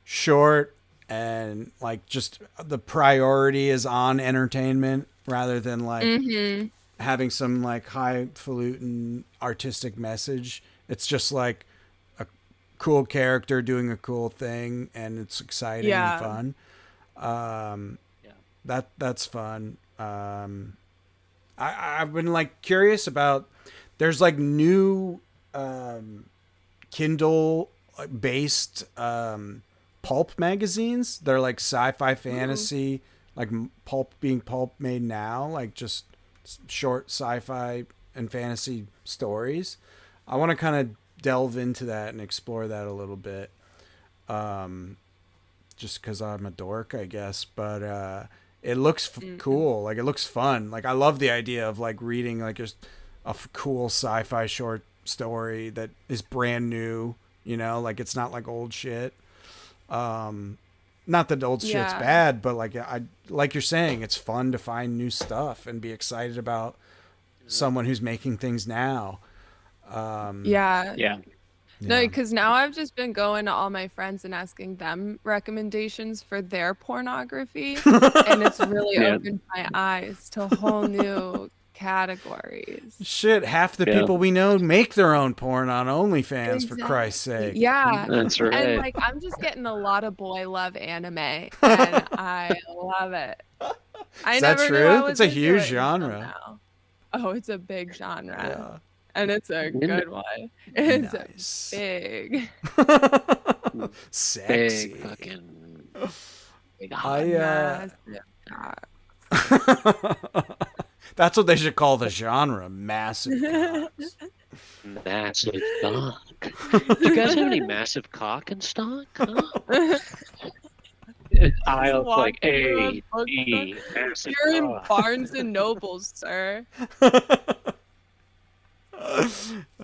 Speaker 1: short and like just the priority is on entertainment rather than like having some like highfalutin artistic message. It's just like a cool character doing a cool thing, and it's exciting and fun. That's fun. I've been like curious about. There's like new Kindle based pulp magazines. They're like sci-fi fantasy, like pulp made now, like just short sci-fi and fantasy stories. I want to kind of delve into that and explore that a little bit. Just because I'm a dork, I guess, but it looks cool. Like it looks fun. Like I love the idea of like reading like just a cool sci-fi short story that is brand new. You know, like it's not like old shit. Not that old shit's bad, but like like you're saying, it's fun to find new stuff and be excited about someone who's making things now.
Speaker 2: Yeah. No, because now I've just been going to all my friends and asking them recommendations for their pornography, and it's really opened my eyes to whole new categories.
Speaker 1: Shit, half the people we know make their own porn on OnlyFans, for Christ's sake.
Speaker 2: Yeah,
Speaker 3: that's right.
Speaker 2: And like I'm just getting a lot of boy love anime, and I love it.
Speaker 1: Is that true? It's a huge genre.
Speaker 2: Oh, it's a big genre.
Speaker 1: Yeah.
Speaker 2: And it's a good one. It's big.
Speaker 1: Sexy.
Speaker 3: Big fucking big
Speaker 1: That's what they should call the genre, massive cocks.
Speaker 3: Massive cock. Do you guys have any massive cock in stock? Huh? Aisles like A, E, massive
Speaker 2: You're in
Speaker 3: cock.
Speaker 2: Barnes and Nobles, sir.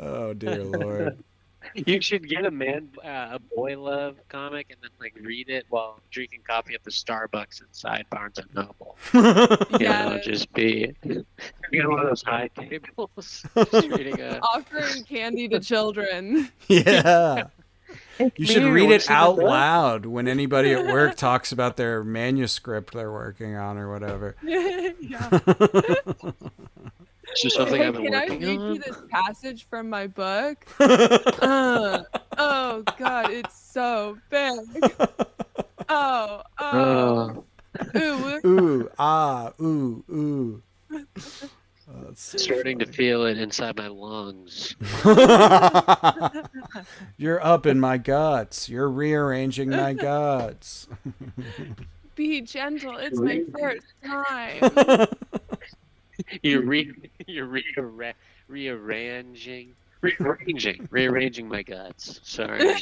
Speaker 1: Oh dear Lord.
Speaker 3: You should get a boy love comic and then like read it while drinking coffee at the Starbucks inside Barnes and Noble. Just be one of those high tables. Just reading
Speaker 2: offering candy to children.
Speaker 1: Yeah. You should read it out loud when anybody at work talks about their manuscript they're working on or whatever.
Speaker 2: Yeah.
Speaker 3: It's just something I've been
Speaker 2: Can I
Speaker 3: working
Speaker 2: read
Speaker 3: on.
Speaker 2: you this passage from my book? Oh God, it's so big. Oh. Ooh.
Speaker 1: Ooh, ah, ooh, ooh. Oh,
Speaker 3: Starting to feel it inside my lungs.
Speaker 1: You're up in my guts. You're rearranging my guts.
Speaker 2: Be gentle. It's my first time.
Speaker 3: You're rearranging my guts. Sorry.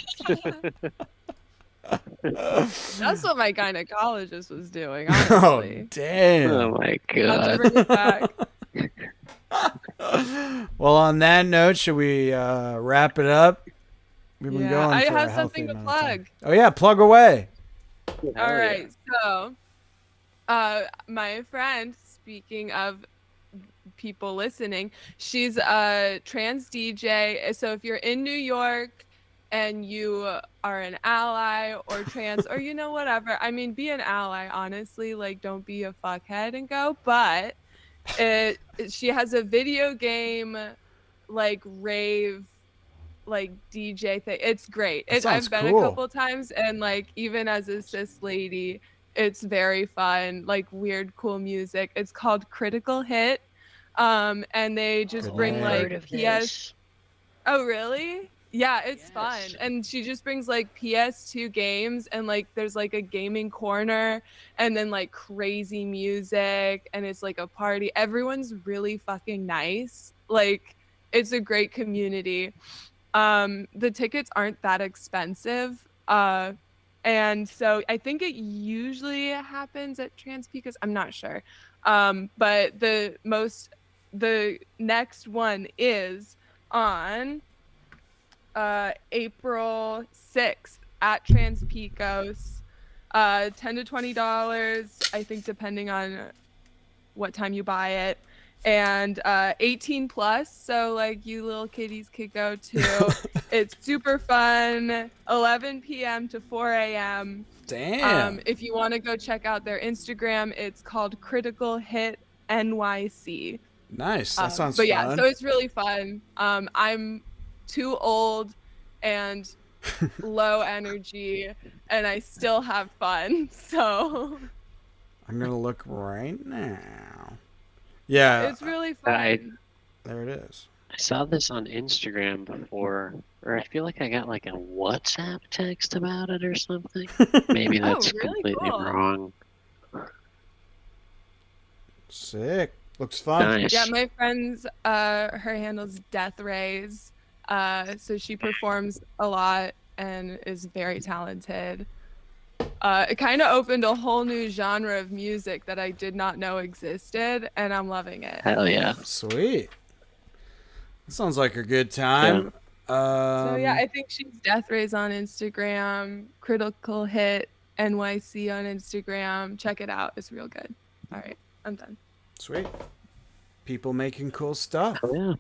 Speaker 2: That's what my gynecologist was doing,
Speaker 1: Oh,
Speaker 2: honestly.
Speaker 1: damn.
Speaker 3: Oh my
Speaker 2: I'll have to
Speaker 3: god.
Speaker 2: bring it back.
Speaker 1: Well, on that note, should we wrap it up? We've been going
Speaker 2: I
Speaker 1: for a
Speaker 2: have
Speaker 1: healthy
Speaker 2: something to
Speaker 1: amount of time.
Speaker 2: plug.
Speaker 1: Oh yeah, plug away.
Speaker 2: All right, so my friend, speaking of people listening, she's a trans DJ. So if you're in New York and you are an ally or trans or whatever, I mean, be an ally, honestly. Like, don't be a fuckhead and go. But she has a video game like rave like DJ thing. It's great. I've been
Speaker 1: cool.
Speaker 2: a couple times, and like even as a cis lady, it's very fun, like weird cool music. It's called Critical Hit, and they just bring like PS. Oh really? Yeah, it's fun. And she just brings like PS2 games, and like there's like a gaming corner, and then like crazy music, and it's like a party. Everyone's really fucking nice. Like it's a great community. The tickets aren't that expensive. And so I think it usually happens at Trans Pecos. I'm not sure. But the next one is on April 6th at Trans Pecos. $10 to $20, I think, depending on what time you buy it. And 18 plus, so like you little kiddies could go too. It's super fun. 11 p.m. to 4 a.m.
Speaker 1: Damn.
Speaker 2: If you want to go check out their Instagram, it's called Critical Hit NYC.
Speaker 1: Nice. That sounds
Speaker 2: but
Speaker 1: fun.
Speaker 2: yeah, so it's really fun. I'm too old and low energy, and I still have fun. So
Speaker 1: I'm gonna look right now. Yeah,
Speaker 2: it's really fun.
Speaker 1: there it is.
Speaker 3: I saw this on Instagram before, or I feel like I got like a WhatsApp text about it or something. Maybe that's
Speaker 2: really
Speaker 3: completely
Speaker 2: cool.
Speaker 3: wrong.
Speaker 1: Sick. Looks fun.
Speaker 3: Nice.
Speaker 2: Yeah, my friend's her handle's Death Rays. So she performs a lot and is very talented. It kind of opened a whole new genre of music that I did not know existed, and I'm loving it.
Speaker 3: Hell yeah.
Speaker 1: Sweet. That sounds like a good time.
Speaker 2: So yeah, I think she's Death Rays on Instagram, Critical Hit NYC on Instagram. Check it out. It's real good. All right, I'm done.
Speaker 1: Sweet. People making cool stuff.
Speaker 3: Oh, yeah.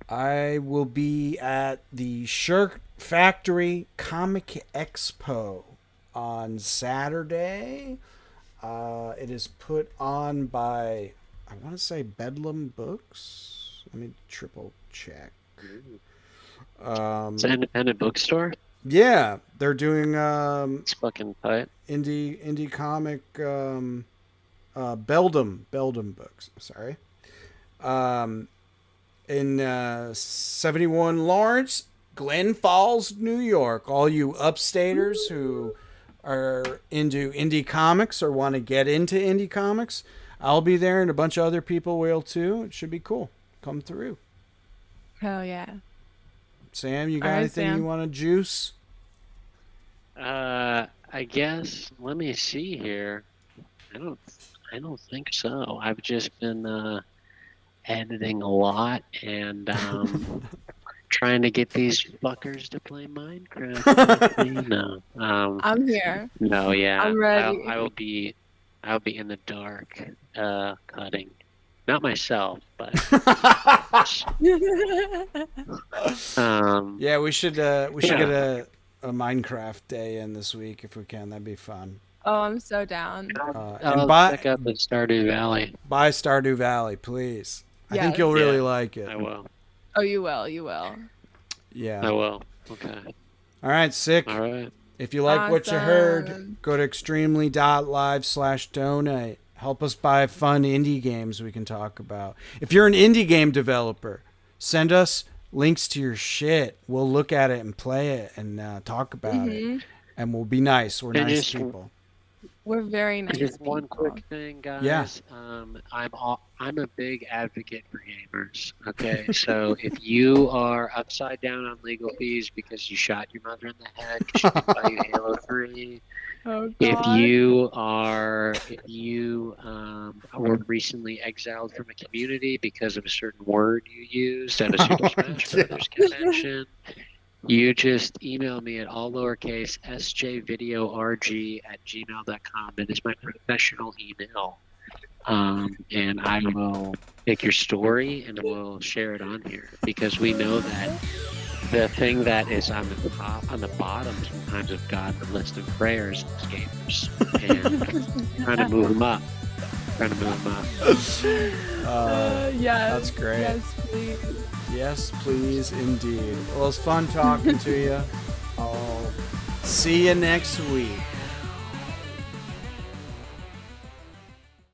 Speaker 1: I will be at the Shirt Factory Comic Expo on Saturday. It is put on by, I want to say, Bedlam Books. Let me triple check.
Speaker 3: It's an independent bookstore.
Speaker 1: Yeah, they're doing
Speaker 3: It's fucking tight.
Speaker 1: indie comic Beldam Books. Sorry. In 71 Lawrence, Glen Falls, New York. All you upstaters who are into indie comics or want to get into indie comics, I'll be there, and a bunch of other people will too. It should be cool. Come through.
Speaker 2: Hell yeah.
Speaker 1: Sam, you got
Speaker 2: All right,
Speaker 1: anything
Speaker 2: Sam.
Speaker 1: you want to juice?
Speaker 3: I guess. Let me see here. I don't think so. I've just been editing a lot and trying to get these fuckers to play Minecraft with me. No.
Speaker 2: I'm here.
Speaker 3: No, yeah.
Speaker 2: I'm ready.
Speaker 3: I'll be in the dark cutting. Not myself, but
Speaker 1: Yeah, we should get
Speaker 3: Yeah.
Speaker 1: a Minecraft day in this week if we can. That'd be fun.
Speaker 2: Oh, I'm so down.
Speaker 1: And
Speaker 3: I'll check out the Stardew Valley.
Speaker 1: buy Stardew Valley, please. I think
Speaker 2: Yes.
Speaker 1: you'll really
Speaker 3: Yeah,
Speaker 1: like it.
Speaker 3: I will.
Speaker 2: Oh, you will. You will.
Speaker 1: Yeah.
Speaker 3: I will. Okay.
Speaker 1: All right, sick.
Speaker 3: All right.
Speaker 1: If you like what you heard,
Speaker 2: Awesome.
Speaker 1: go to extremely.live/donate. Help us buy fun indie games we can talk about. If you're an indie game developer, send us links to your shit. We'll look at it and play it and talk about it. And we'll be nice. We're
Speaker 3: And
Speaker 1: nice
Speaker 3: just-
Speaker 1: people.
Speaker 2: We're very nice.
Speaker 3: Just one
Speaker 2: people.
Speaker 3: quick thing, guys.
Speaker 1: Yeah.
Speaker 3: I'm a big advocate for gamers. Okay, so if you are upside down on legal fees because you shot your mother in the head, she can buy you Halo 3.
Speaker 2: Oh,
Speaker 3: If
Speaker 2: God.
Speaker 3: you were recently exiled from a community because of a certain word you used at a Super Smash Brothers convention, you just email me at all lowercase sjvideorg@gmail.com. It is my professional email. And I will take your story and we'll share it on here because we know that the thing that is on the top, on the bottom sometimes of God's list of prayers is gamers. And trying to move them up.
Speaker 2: Yes.
Speaker 1: That's great.
Speaker 2: Yes, please.
Speaker 1: Yes, please, indeed. Well, it's fun talking to you. I'll see you next week.